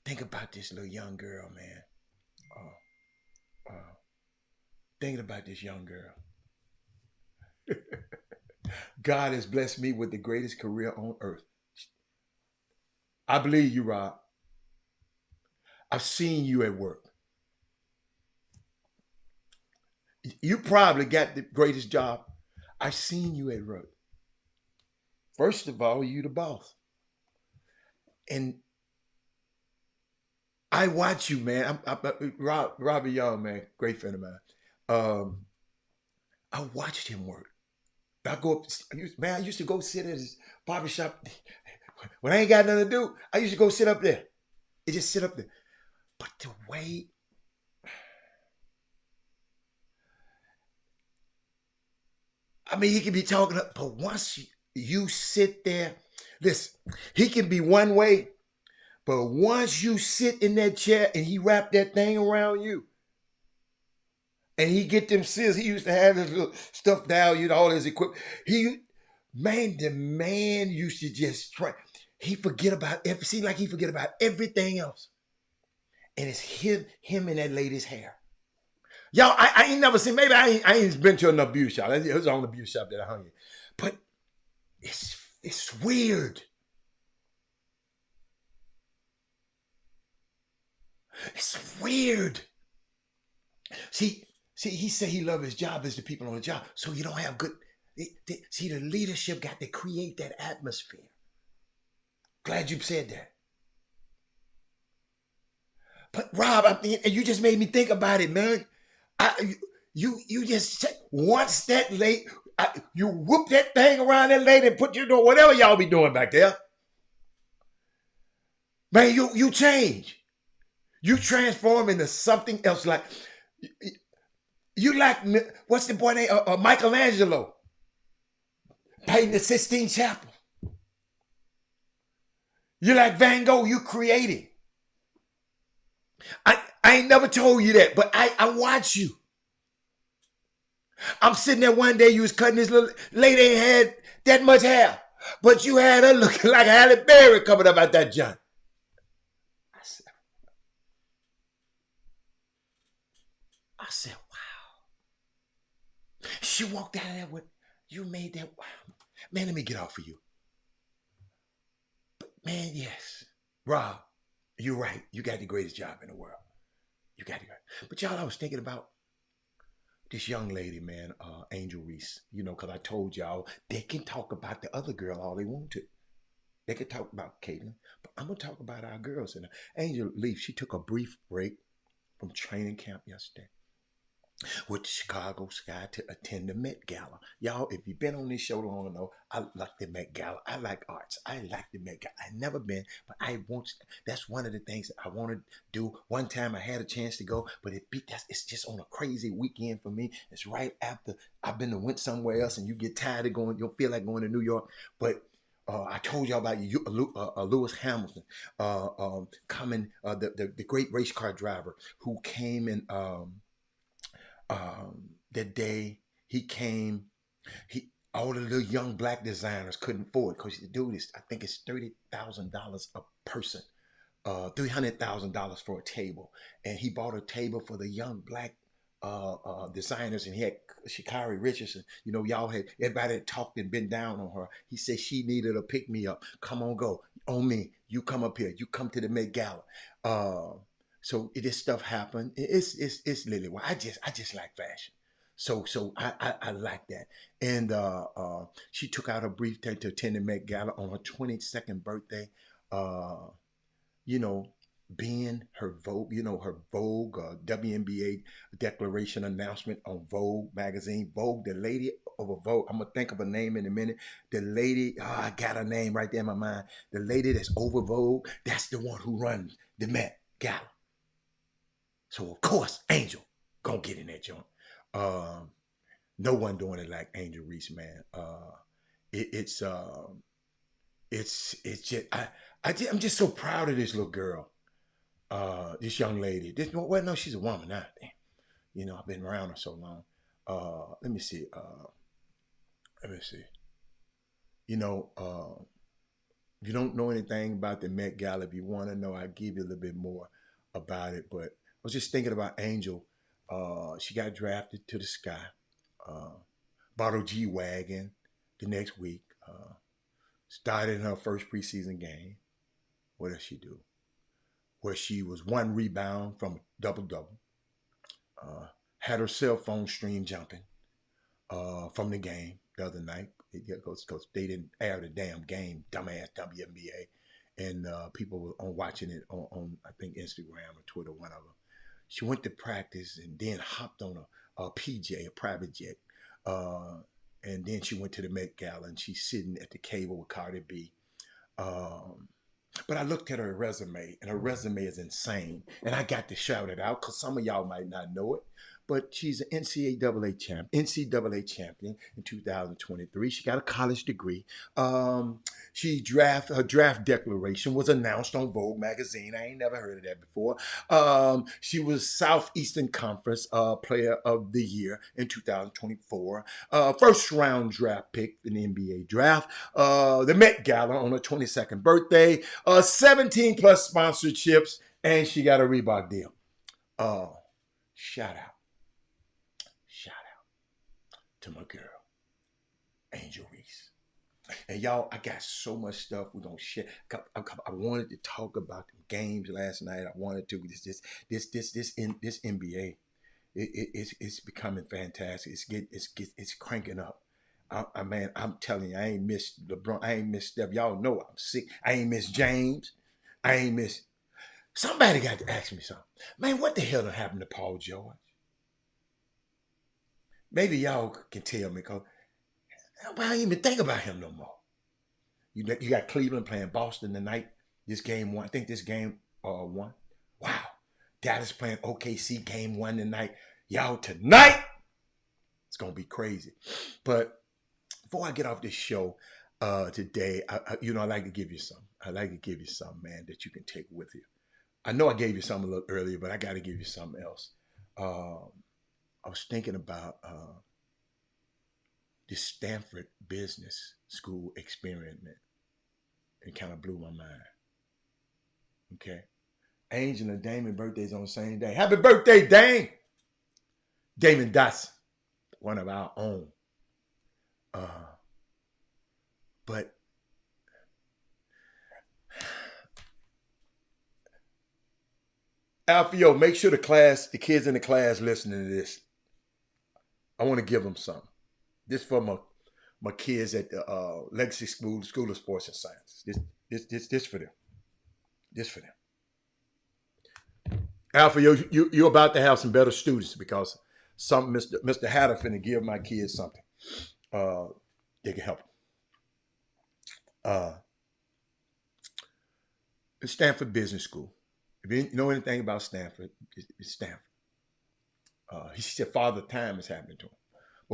Think about this little young girl, man. Thinking about this young girl. God has blessed me with the greatest career on earth. I believe you, Rob. I've seen you at work. You probably got the greatest job. I've seen you at work. First of all, you the boss. And I watch you, man. Robbie Young, man, great friend of mine. I watched him work. I used to go sit at his barbershop. When I ain't got nothing to do, I used to go sit up there. And just sit up there. But the way he can be talking, but once you sit there, listen, he can be one way, but once you sit in that chair and he wrap that thing around you, and he get them scissors, he used to have his little stuff down, all his equipment. The man used to just try. He forget about everything else. And it's him and that lady's hair. Y'all, I ain't never seen, maybe I ain't been to enough beauty shop. It was the only beauty shop that I hung in. But it's weird. It's weird. See, he said he loved his job as the people on the job. So you don't have good, see, the leadership got to create that atmosphere. Glad you said that. But Rob, you just made me think about it, man. You just once that lady, you whoop that thing around that lady and put whatever y'all be doing back there. Man, you change. You transform into something else. Like you like, what's the boy name? Michelangelo. Painting the Sistine Chapel. You like Van Gogh. You creating. I ain't never told you that, but I watch you. I'm sitting there one day, you was cutting this little lady, ain't had that much hair, but you had her looking like Halle Berry coming up out that junk. I said, wow. She walked out of there with, you made that, wow. Man, let me get off of you. But man, yes. Rob, you're right. You got the greatest job in the world. You got it. But y'all, I was thinking about this young lady, man, Angel Reese. Because I told y'all they can talk about the other girl all they want to. They can talk about Caitlin, but I'm gonna talk about our girls. And Angel Reese, she took a brief break from training camp yesterday with the Chicago Sky to attend the Met Gala. Y'all, if you've been on this show long enough, I like the Met Gala. I like arts. I like the Met Gala. I've never been, but that's one of the things that I want to do. One time I had a chance to go, but it's just on a crazy weekend for me. It's right after I've went somewhere else and you get tired of going, you don't feel like going to New York. But I told y'all about Lewis Hamilton coming, the great race car driver who came in the day he came. He all the little young black designers couldn't afford because the dude is, I think it's $30,000 a person, $300,000 for a table, and he bought a table for the young black designers, and he had Sha'Carri Richardson. You know, y'all had everybody had talked and been down on her. He said she needed a pick me up. Come on, go on me. You come up here. You come to the Met Gala. So this stuff happened. It's literally why I just like fashion. So I like that. And she took out her briefcase to attend the Met Gala on her 22nd birthday. Uh, you know, being her Vogue, her Vogue WNBA declaration announcement on Vogue magazine. Vogue, the lady of a Vogue. I'm gonna think of a name in a minute. The lady, I got her name right there in my mind. The lady that's over Vogue, that's the one who runs the Met Gala. So of course, Angel gonna get in that joint. Um, no one doing it like Angel Reese, man. It, it's it's just I'm just so proud of this little girl, this young lady. Well, no, she's a woman now. Damn. I've been around her so long. Let me see. Let me see. You know, if you don't know anything about the Met Gala, if you want to know, I'll give you a little bit more about it. But I was just thinking about Angel. She got drafted to the Sky. Bought her G-Wagon the next week. Started in her first preseason game. What did she do? Where she was 1 rebound from a double-double. Had her cell phone stream jumping from the game the other night. Because they didn't air the damn game, dumbass WNBA. And people were watching it on, I think, Instagram or Twitter, one of them. She went to practice and then hopped on a PJ, a private jet. And then she went to the Met Gala and she's sitting at the cable with Cardi B. But I looked at her resume, and her resume is insane. And I got to shout it out because some of y'all might not know it. But she's an NCAA champion in 2023. She got a college degree. Her draft declaration was announced on Vogue magazine. I ain't never heard of that before. She was Southeastern Conference Player of the Year in 2024. First round draft pick in the NBA draft. The Met Gala on her 22nd birthday. 17 plus sponsorships, and she got a Reebok deal. Shout out to my girl, Angel Reese. And y'all, I got so much stuff we're gonna share. I wanted to talk about the games last night. I wanted to this NBA. It's becoming fantastic. It's cranking up. Man, I'm telling you, I ain't missed LeBron. I ain't missed Steph. Y'all know I'm sick. I ain't missed James. I ain't missed. Somebody got to ask me something. Man, what the hell done happened to Paul George? Maybe y'all can tell me, because I don't even think about him no more. You got Cleveland playing Boston tonight. This game 1. I think this game 1. Wow. Dallas playing OKC game 1 tonight. Y'all, tonight, it's going to be crazy. But before I get off this show today, I like to give you some. I like to give you something, man, that you can take with you. I know I gave you something a little earlier, but I got to give you something else. I was thinking about this Stanford Business School experiment. It kind of blew my mind. Okay. Angel and Damon birthdays on the same day. Happy birthday, Dame! Damon Dotson, one of our own. But Alfio, make sure the kids in the class listening to this. I want to give them something. This for my kids at the Legacy School of Sports and Sciences. This for them. This for them. Alfio, you're about to have some better students, because Mr. Hatter finna give my kids something. They can help them. It's Stanford Business School. If you know anything about Stanford, it's Stanford. He said Father Time is happening to him.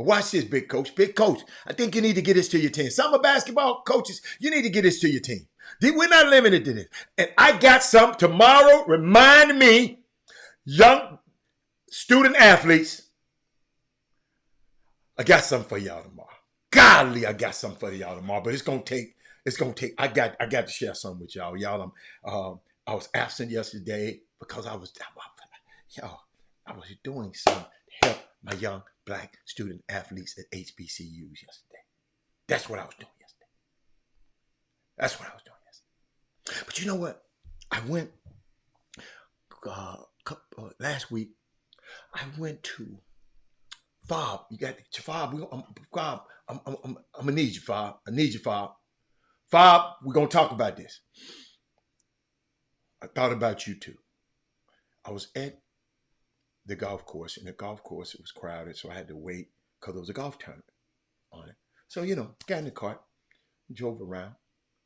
But watch this, big coach. Big coach, I think you need to get this to your team. Some of basketball coaches, you need to get this to your team. We're not limited to this. And I got some tomorrow. Remind me, young student athletes, I got something for y'all tomorrow. Golly, I got something for y'all tomorrow. But it's gonna take. I got to share something with y'all. Y'all, I was absent yesterday because I was doing something to help my young black student athletes at HBCUs yesterday. That's what I was doing yesterday. But you know what? I went last week. I went to Fob. You got Fob. Fob. I'm gonna need you, Fob. I need you, Fob. Fob, we're gonna talk about this. I thought about you too. I was at the golf course, and the golf course, it was crowded, so I had to wait because there was a golf tournament on it. So, got in the cart, drove around,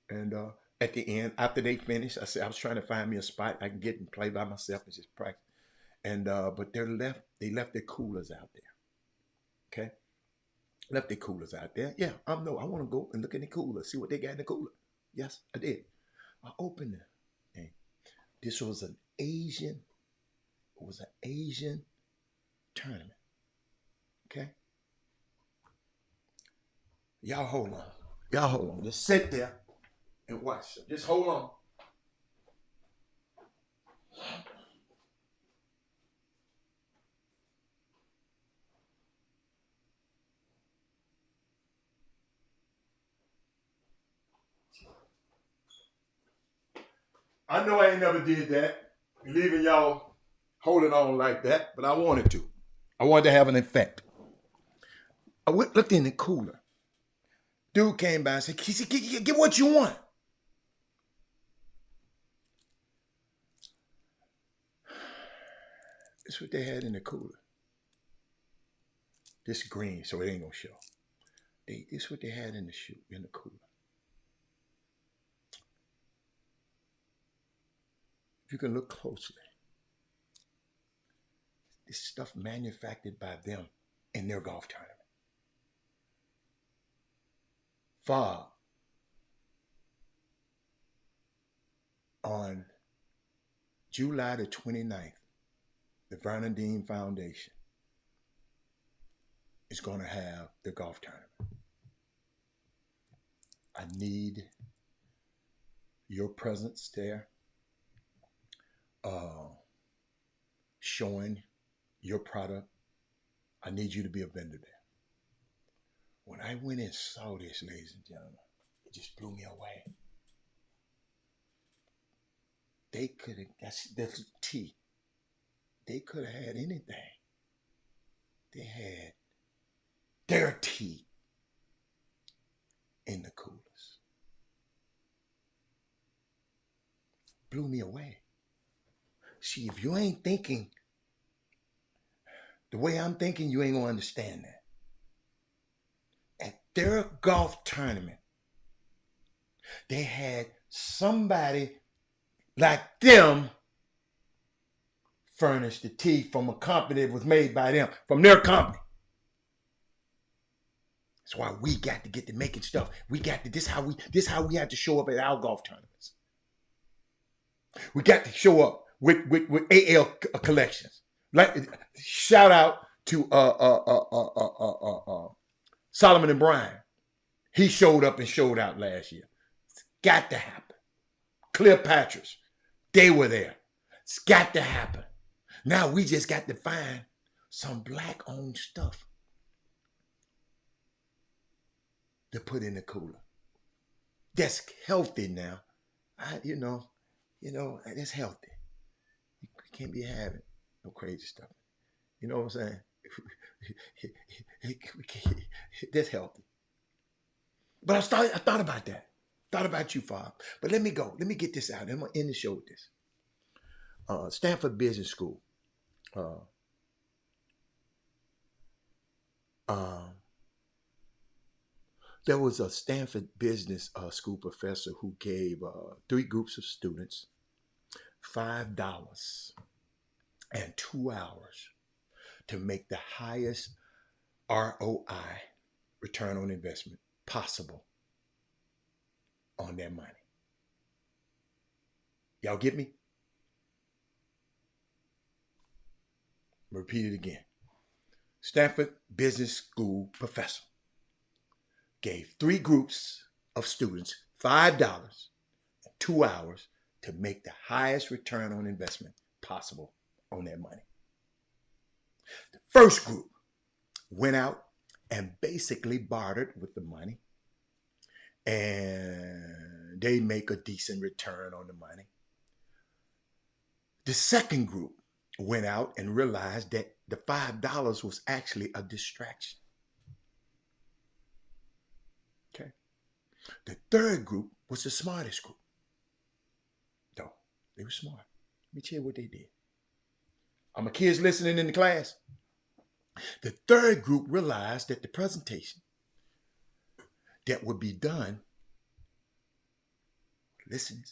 and at the end, after they finished, I said I was trying to find me a spot I can get and play by myself and just practice. And but they left their coolers out there. Okay? Left their coolers out there. Yeah, I want to go and look in the cooler, see what they got in the cooler. Yes, I did. I opened it. And this was an Asian tournament. Okay? Y'all hold on. Just sit there and watch. Just hold on. I know I ain't never did that, leaving y'all holding on like that, but I wanted to. I wanted to have an effect. I looked in the cooler. Dude came by and said, get what you want. This is what they had in the cooler. This green, so it ain't gonna show. This is what they had in the cooler. If you can look closely, this stuff manufactured by them in their golf tournament. Fob, on July the 29th, the Vernon Dean Foundation is going to have the golf tournament. I need your presence there, showing your product. I need you to be a vendor there. When I went and saw this, ladies and gentlemen, it just blew me away. They could have, that's tea. They could have had anything. They had their tea in the coolers. Blew me away. See, if you ain't thinking the way I'm thinking, you ain't gonna understand that. At their golf tournament, they had somebody like them furnish the tea from a company that was made by them, from their company. That's why we got to get to making stuff. We got to, this how we have to show up at our golf tournaments. We got to show up with AL collections. Like, shout out to Solomon and Brian. He showed up and showed out last year. It's got to happen. Cleopatra's, they were there. It's got to happen. Now we just got to find some black-owned stuff to put in the cooler. That's healthy now. It's healthy. You can't be having no crazy stuff. You know what I'm saying? That's healthy. But I thought about that. Thought about you, Fob. But let me go. Let me get this out. I'm going to end the show with this. Stanford Business School. There was a Stanford Business School professor who gave 3 groups of students $5 and 2 hours to make the highest ROI, return on investment, possible on their money. Y'all get me? Repeat it again. Stanford Business School professor gave 3 groups of students $5 in 2 hours to make the highest return on investment possible on their money. The first group went out and basically bartered with the money, and they make a decent return on the money. The second group went out and realized that the $5 was actually a distraction. Okay. The third group was the smartest group. No, they were smart. Let me tell you what they did. Are my kids listening in the class? The third group realized that the presentation that would be done, listen,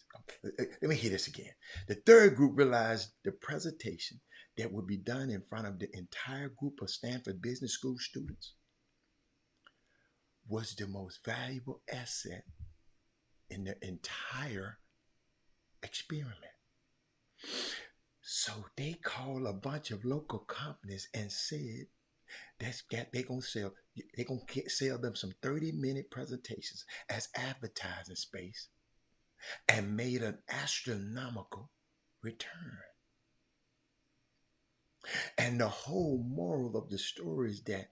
let me hear this again. The third group realized the presentation that would be done in front of the entire group of Stanford Business School students was the most valuable asset in the entire experiment. So they called a bunch of local companies and said they're gonna sell them some 30-minute presentations as advertising space, and made an astronomical return. And the whole moral of the story is that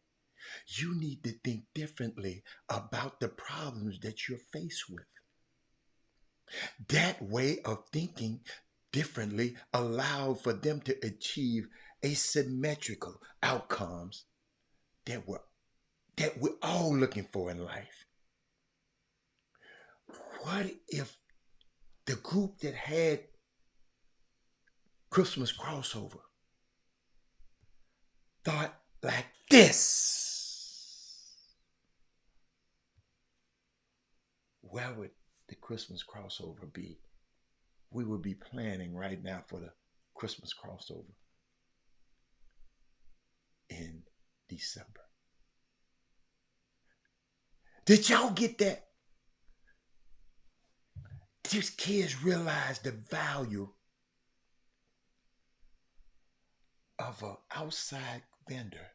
you need to think differently about the problems that you're faced with. That way of thinking differently allowed for them to achieve asymmetrical outcomes that we're all looking for in life. What if the group that had Christmas crossover thought like this? Where would the Christmas crossover be? We would be planning right now for the Christmas crossover in December. Did y'all get that? These kids realize the value of an outside vendor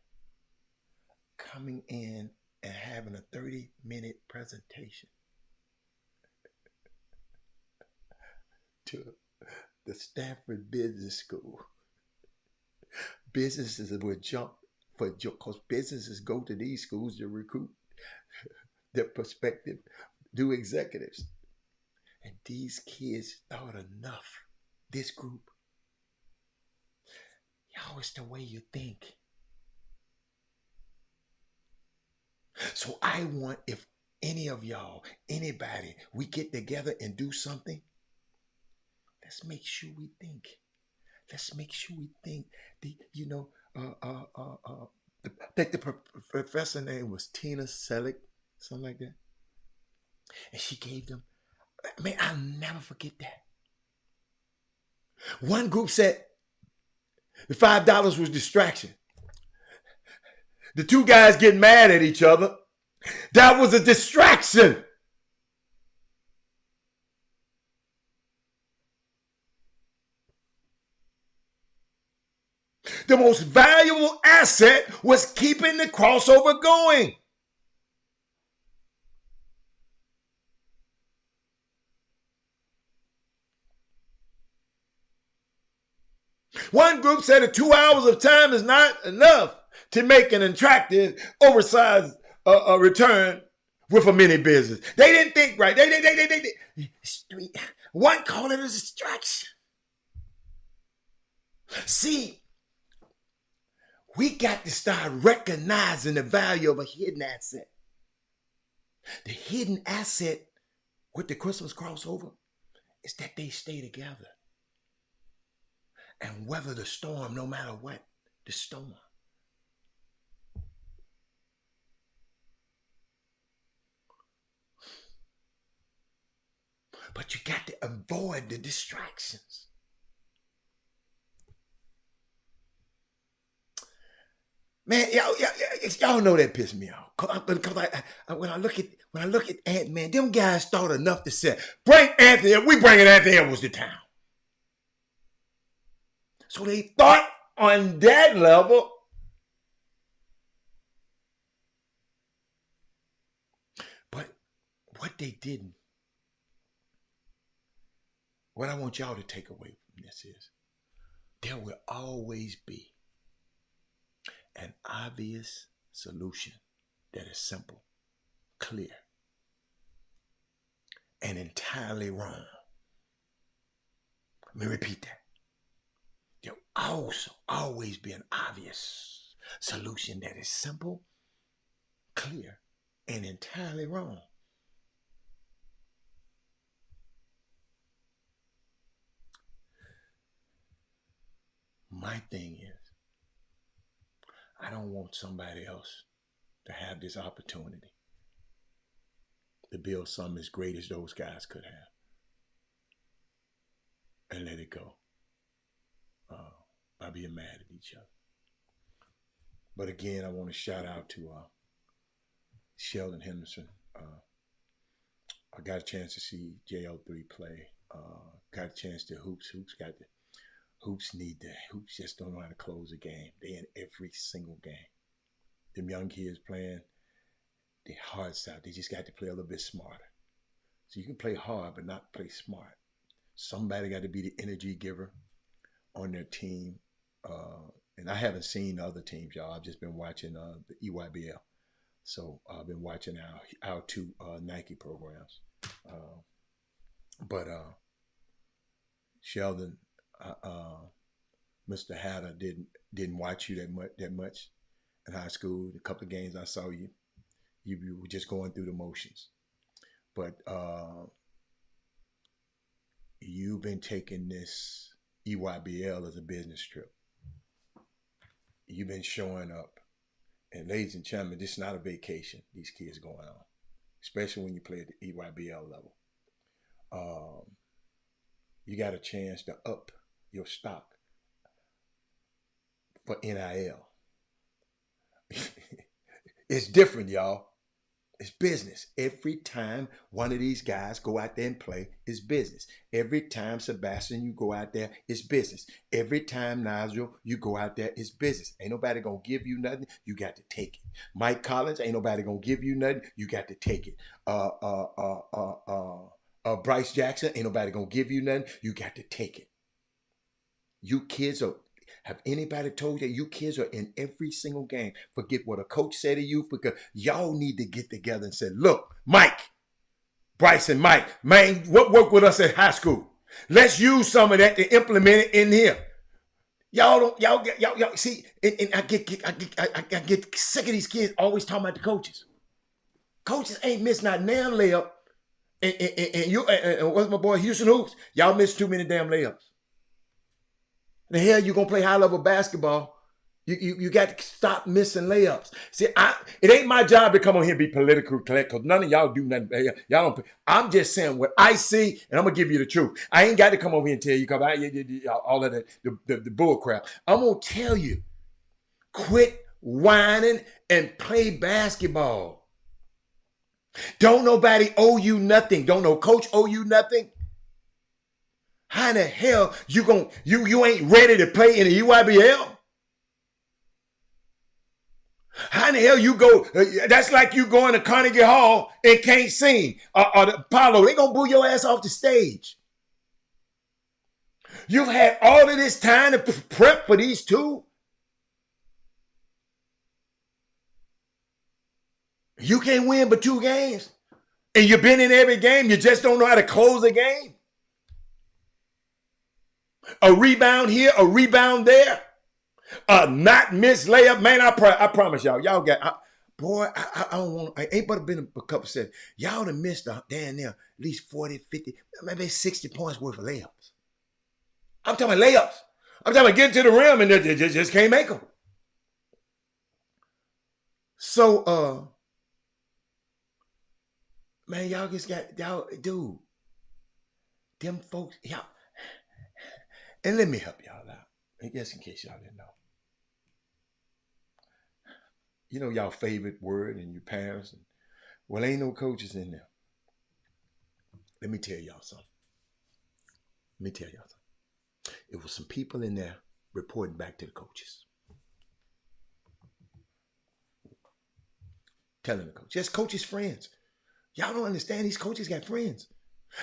coming in and having a 30-minute presentation to the Stanford Business School. Businesses would jump because businesses go to these schools to recruit their prospective new executives. And these kids thought enough. This group, y'all, it's the way you think. So I want, if any of y'all, anybody, we get together and do something, let's make sure we think. Let's make sure we think. The professor name was Tina Selick, something like that. And she gave them, man, I'll never forget that. One group said the $5 was distraction. The two guys getting mad at each other, that was a distraction. The most valuable asset was keeping the crossover going. One group said that 2 hours of time is not enough to make an attractive, oversized return with a mini business. They didn't think right. One called it a distraction. See, we got to start recognizing the value of a hidden asset. The hidden asset with the Christmas crossover is that they stay together and weather the storm, no matter what the storm. But you got to avoid the distractions. Man, y'all know that pissed me off. Cause when I look at Ant-Man, them guys thought enough to say, bring Anthony, we bringing Anthony Edwards to town. So they thought on that level. But what they didn't, what I want y'all to take away from this is, there will always be an obvious solution that is simple, clear, and entirely wrong. Let me repeat that. There will also always be an obvious solution that is simple, clear, and entirely wrong. My thing is, I don't want somebody else to have this opportunity to build something as great as those guys could have and let it go by being mad at each other. But again, I want to shout out to Sheldon Henderson. I got a chance to see JL3 play. Got a chance to Hoops. Hoops just don't know how to close a game. They in every single game. Them young kids playing their hearts out. They just got to play a little bit smarter. So you can play hard, but not play smart. Somebody got to be the energy giver on their team. And I haven't seen the other teams, y'all. I've just been watching the EYBL. So I've been watching our two Nike programs. But Sheldon, Mr. Hatter didn't watch you that much in high school. The couple of games I saw you were just going through the motions. But you've been taking this EYBL as a business trip. You've been showing up. And ladies and gentlemen, this is not a vacation these kids going on, especially when you play at the EYBL level. You got a chance to up your stock for NIL. It's different, y'all. It's business. Every time one of these guys go out there and play, it's business. Every time Sebastian, you go out there, it's business. Every time Nigel, you go out there, it's business. Ain't nobody gonna give you nothing. You got to take it. Mike Collins, ain't nobody gonna give you nothing. You got to take it. Bryce Jackson, ain't nobody gonna give you nothing. You got to take it. You kids have anybody told you kids are in every single game? Forget what a coach said to you, because y'all need to get together and say, look, Mike, Bryce and Mike, man, what worked with us at high school? Let's use some of that to implement it in here. Y'all see, and I get sick of these kids always talking about the coaches. Coaches ain't missed not damn layup. And what's my boy Houston Hoops? Y'all missed too many damn layups. The hell you gonna play high level basketball? You got to stop missing layups. See, it ain't my job to come on here and be politically correct, because none of y'all do nothing. Y'all don't. I'm just saying what I see, and I'm gonna give you the truth. I ain't got to come over here and tell you because all of the bull crap. I'm gonna tell you, quit whining and play basketball. Don't nobody owe you nothing. Don't no coach owe you nothing. How in the hell you ain't ready to play in the EYBL? How in the hell you go? That's like you going to Carnegie Hall and can't sing, or the Apollo. They gonna boo your ass off the stage. You've had all of this time to prep for these two. You can't win but 2 games, and you've been in every game. You just don't know how to close a game. A rebound here, a rebound there. A not miss layup. Man, I promise y'all got, I don't want, I ain't but been a couple said, y'all done missed damn near at least 40, 50, maybe 60 points worth of layups. I'm talking about layups. I'm talking about getting to the rim and they just can't make them. So, man, y'all just got, y'all, dude, them folks, y'all, and let me help y'all out, just in case y'all didn't know. you know, y'all favorite word and your parents. Well, ain't no coaches in there. Let me tell y'all something. Let me tell y'all something. It was some people in there reporting back to the coaches. Telling the coach, just coaches' friends. Y'all don't understand these coaches got friends.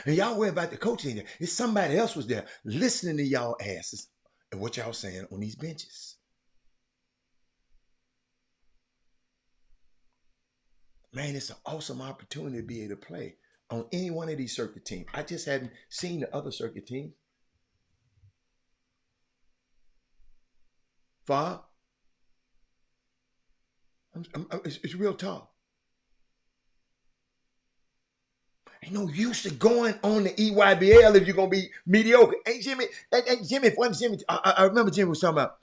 And y'all worry about the coach in there. It's somebody else was there listening to y'all asses and what y'all saying on these benches. Man, it's an awesome opportunity to be able to play on any one of these circuit teams. I just hadn't seen the other circuit teams. Fob, it's real talk. Ain't no use to going on the EYBL if you're gonna be mediocre. Hey Jimmy, I remember Jimmy was talking about,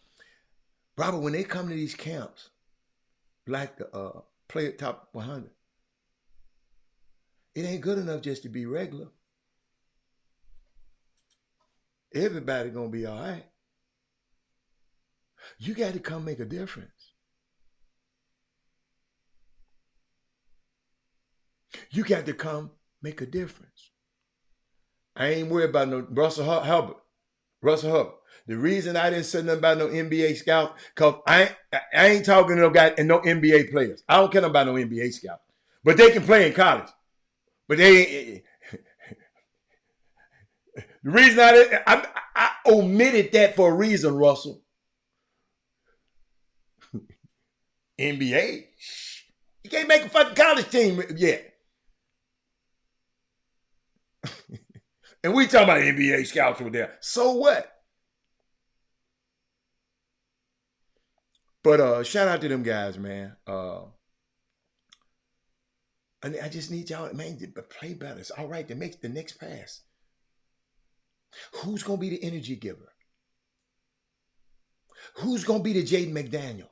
Robert, when they come to these camps, like the play at top 100, it ain't good enough just to be regular. Everybody gonna be all right. You got to come make a difference. You got to come make a difference. I ain't worried about no Russell Hubbard. The reason I didn't say nothing about no NBA scout, because I ain't talking to no guy and no NBA players. I don't care about no NBA scout. But they can play in college. But they the reason I omitted that for a reason, Russell. NBA? You can't make a fucking college team yet. And we talking about NBA scouts over there. So what? But shout out to them guys, man. I just need y'all, man, to play better. It's all right to make the next pass. Who's going to be the energy giver? Who's going to be the Jaden McDaniel?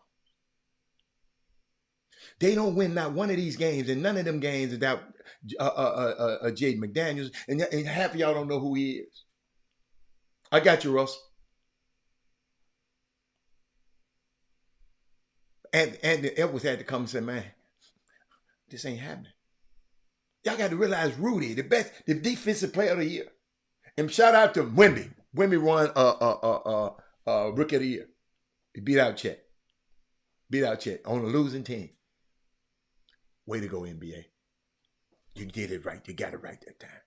They don't win not one of these games, and none of them games without Jaden McDaniels, and half of y'all don't know who he is. I got you, Russell. And Edwards had to come and say, man, this ain't happening. Y'all got to realize Rudy, the defensive player of the year. And shout out to Wemby. Wemby won Rookie of the Year. He beat out Chet. On a losing team. Way to go, NBA. You did it right. You got it right that time.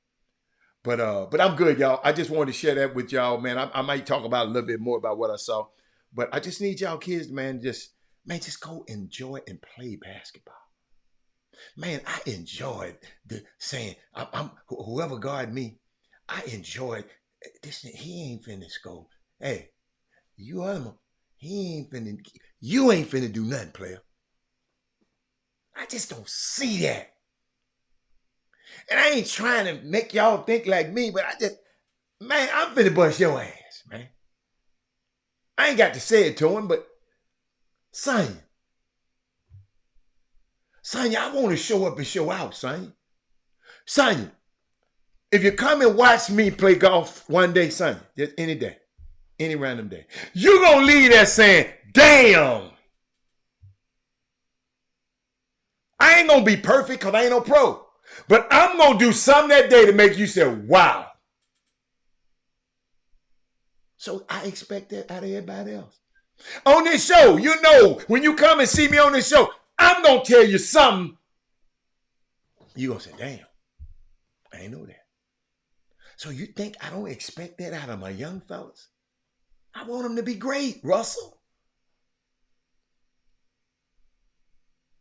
But I'm good, y'all. I just wanted to share that with y'all, man. I might talk about a little bit more about what I saw. But I just need y'all kids, man, just go enjoy and play basketball. Man, I enjoyed saying, I'm whoever guard me, I enjoyed this. He ain't finna score. Hey, you ain't finna do nothing, player. I just don't see that. And I ain't trying to make y'all think like me, but I'm finna bust your ass, man. I ain't got to say it to him, but Sonya, I want to show up and show out, Sonya, if you come and watch me play golf one day, Sonya, just any day, any random day, you gonna leave there saying, damn. I ain't gonna be perfect because I ain't no pro. But I'm gonna do something that day to make you say, wow. So I expect that out of everybody else. On this show, you know, when you come and see me on this show, I'm gonna tell you something. You gonna say, damn, I ain't know that. So you think I don't expect that out of my young fellas? I want them to be great, Russell.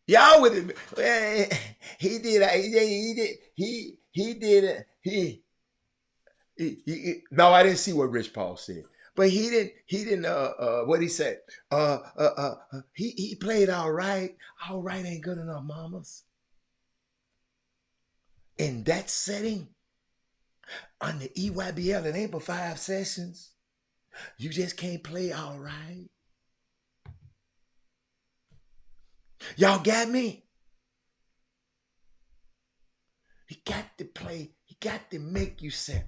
Y'all with it. He did no, I didn't see what Rich Paul said. But he didn't what he said. He played all right. All right ain't good enough, mamas. In that setting, on the EYBL, it ain't but 5 sessions. You just can't play all right. Y'all got me? He got to play. He got to make you say,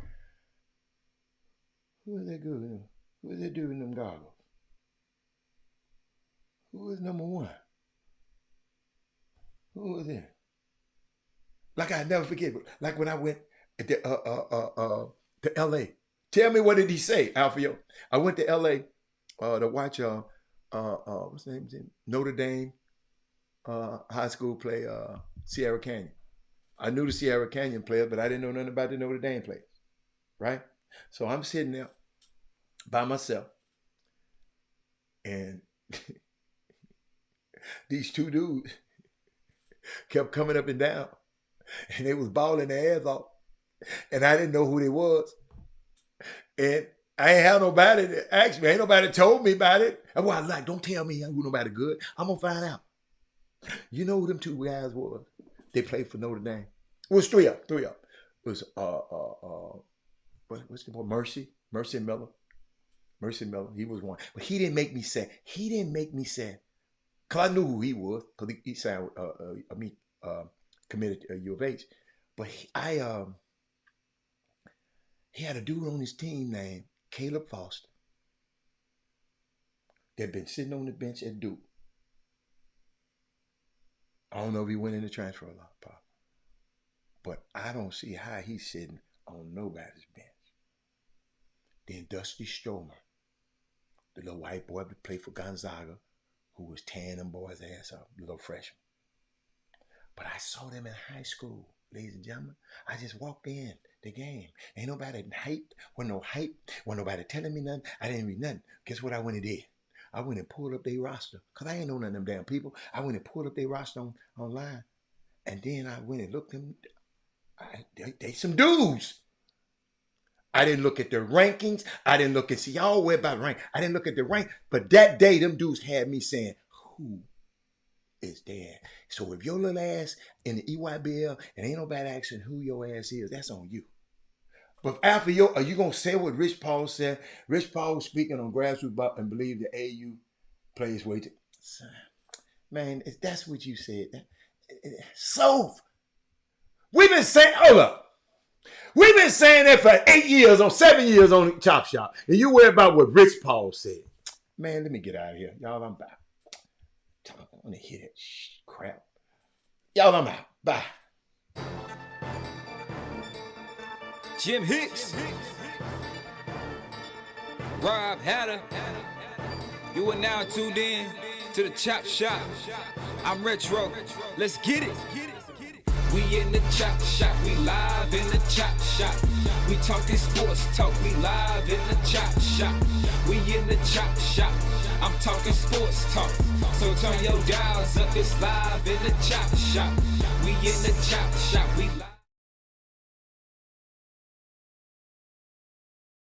who is that good? Who is that dude in them goggles? Who is number 1? Who was there? Like I never forget. Like when I went to L.A. Tell me, what did he say, Alfio? I went to L.A. To watch what's the name? Notre Dame high school play Sierra Canyon. I knew the Sierra Canyon players, but I didn't know nothing about the Notre Dame players, right? So I'm sitting there by myself, and these two dudes kept coming up and down, and they was balling their ass off, and I didn't know who they was, and I ain't have nobody to ask me. Ain't nobody told me about it. And well, like, don't tell me who nobody good. I'm gonna find out. You know who them two guys was? They played for Notre Dame. It was three up. It was what's the boy? Mercy Miller. He was one, but he didn't make me sad. Cause I knew who he was, cause he signed committed to U of H. But he had a dude on his team named Caleb Foster that been sitting on the bench at Duke. I don't know if he went in the transfer a lot, Pop. But I don't see how he's sitting on nobody's bench. Then Dusty Stromer, the little white boy that played for Gonzaga, who was tearing them boys' ass up, little freshman. But I saw them in high school, ladies and gentlemen. I just walked in the game. Ain't nobody hyped, wasn't no hype, wasn't nobody telling me nothing. I didn't read nothing. Guess what I went and did? I went and pulled up their roster, because I ain't know none of them damn people. I went and pulled up their roster online, and then I went and looked them. They some dudes. I didn't look at their rankings. I didn't look and see, y'all worry about rank. I didn't look at the rank. But that day, them dudes had me saying, who is there? So if your little ass in the EYBL and ain't nobody asking who your ass is, that's on you. But after are you going to say what Rich Paul said? Rich Paul was speaking on grassroots and believe the AU plays way too. Man, if that's what you said. So, we've been saying, hold up. We've been saying that for 7 years on Chop Shop. And you worry about what Rich Paul said. Man, let me get out of here. Y'all, I'm back. I want to hear that crap. Y'all, I'm out. Bye. Jim Hicks, Rob Hatter, you are now tuned in to the Chop Shop. I'm Retro, let's get it. We in the Chop Shop, we live in the Chop Shop. We talking sports talk, we live in the Chop Shop. We in the Chop Shop, I'm talking sports talk. So turn your dials up, it's live in the Chop Shop. We in the Chop Shop.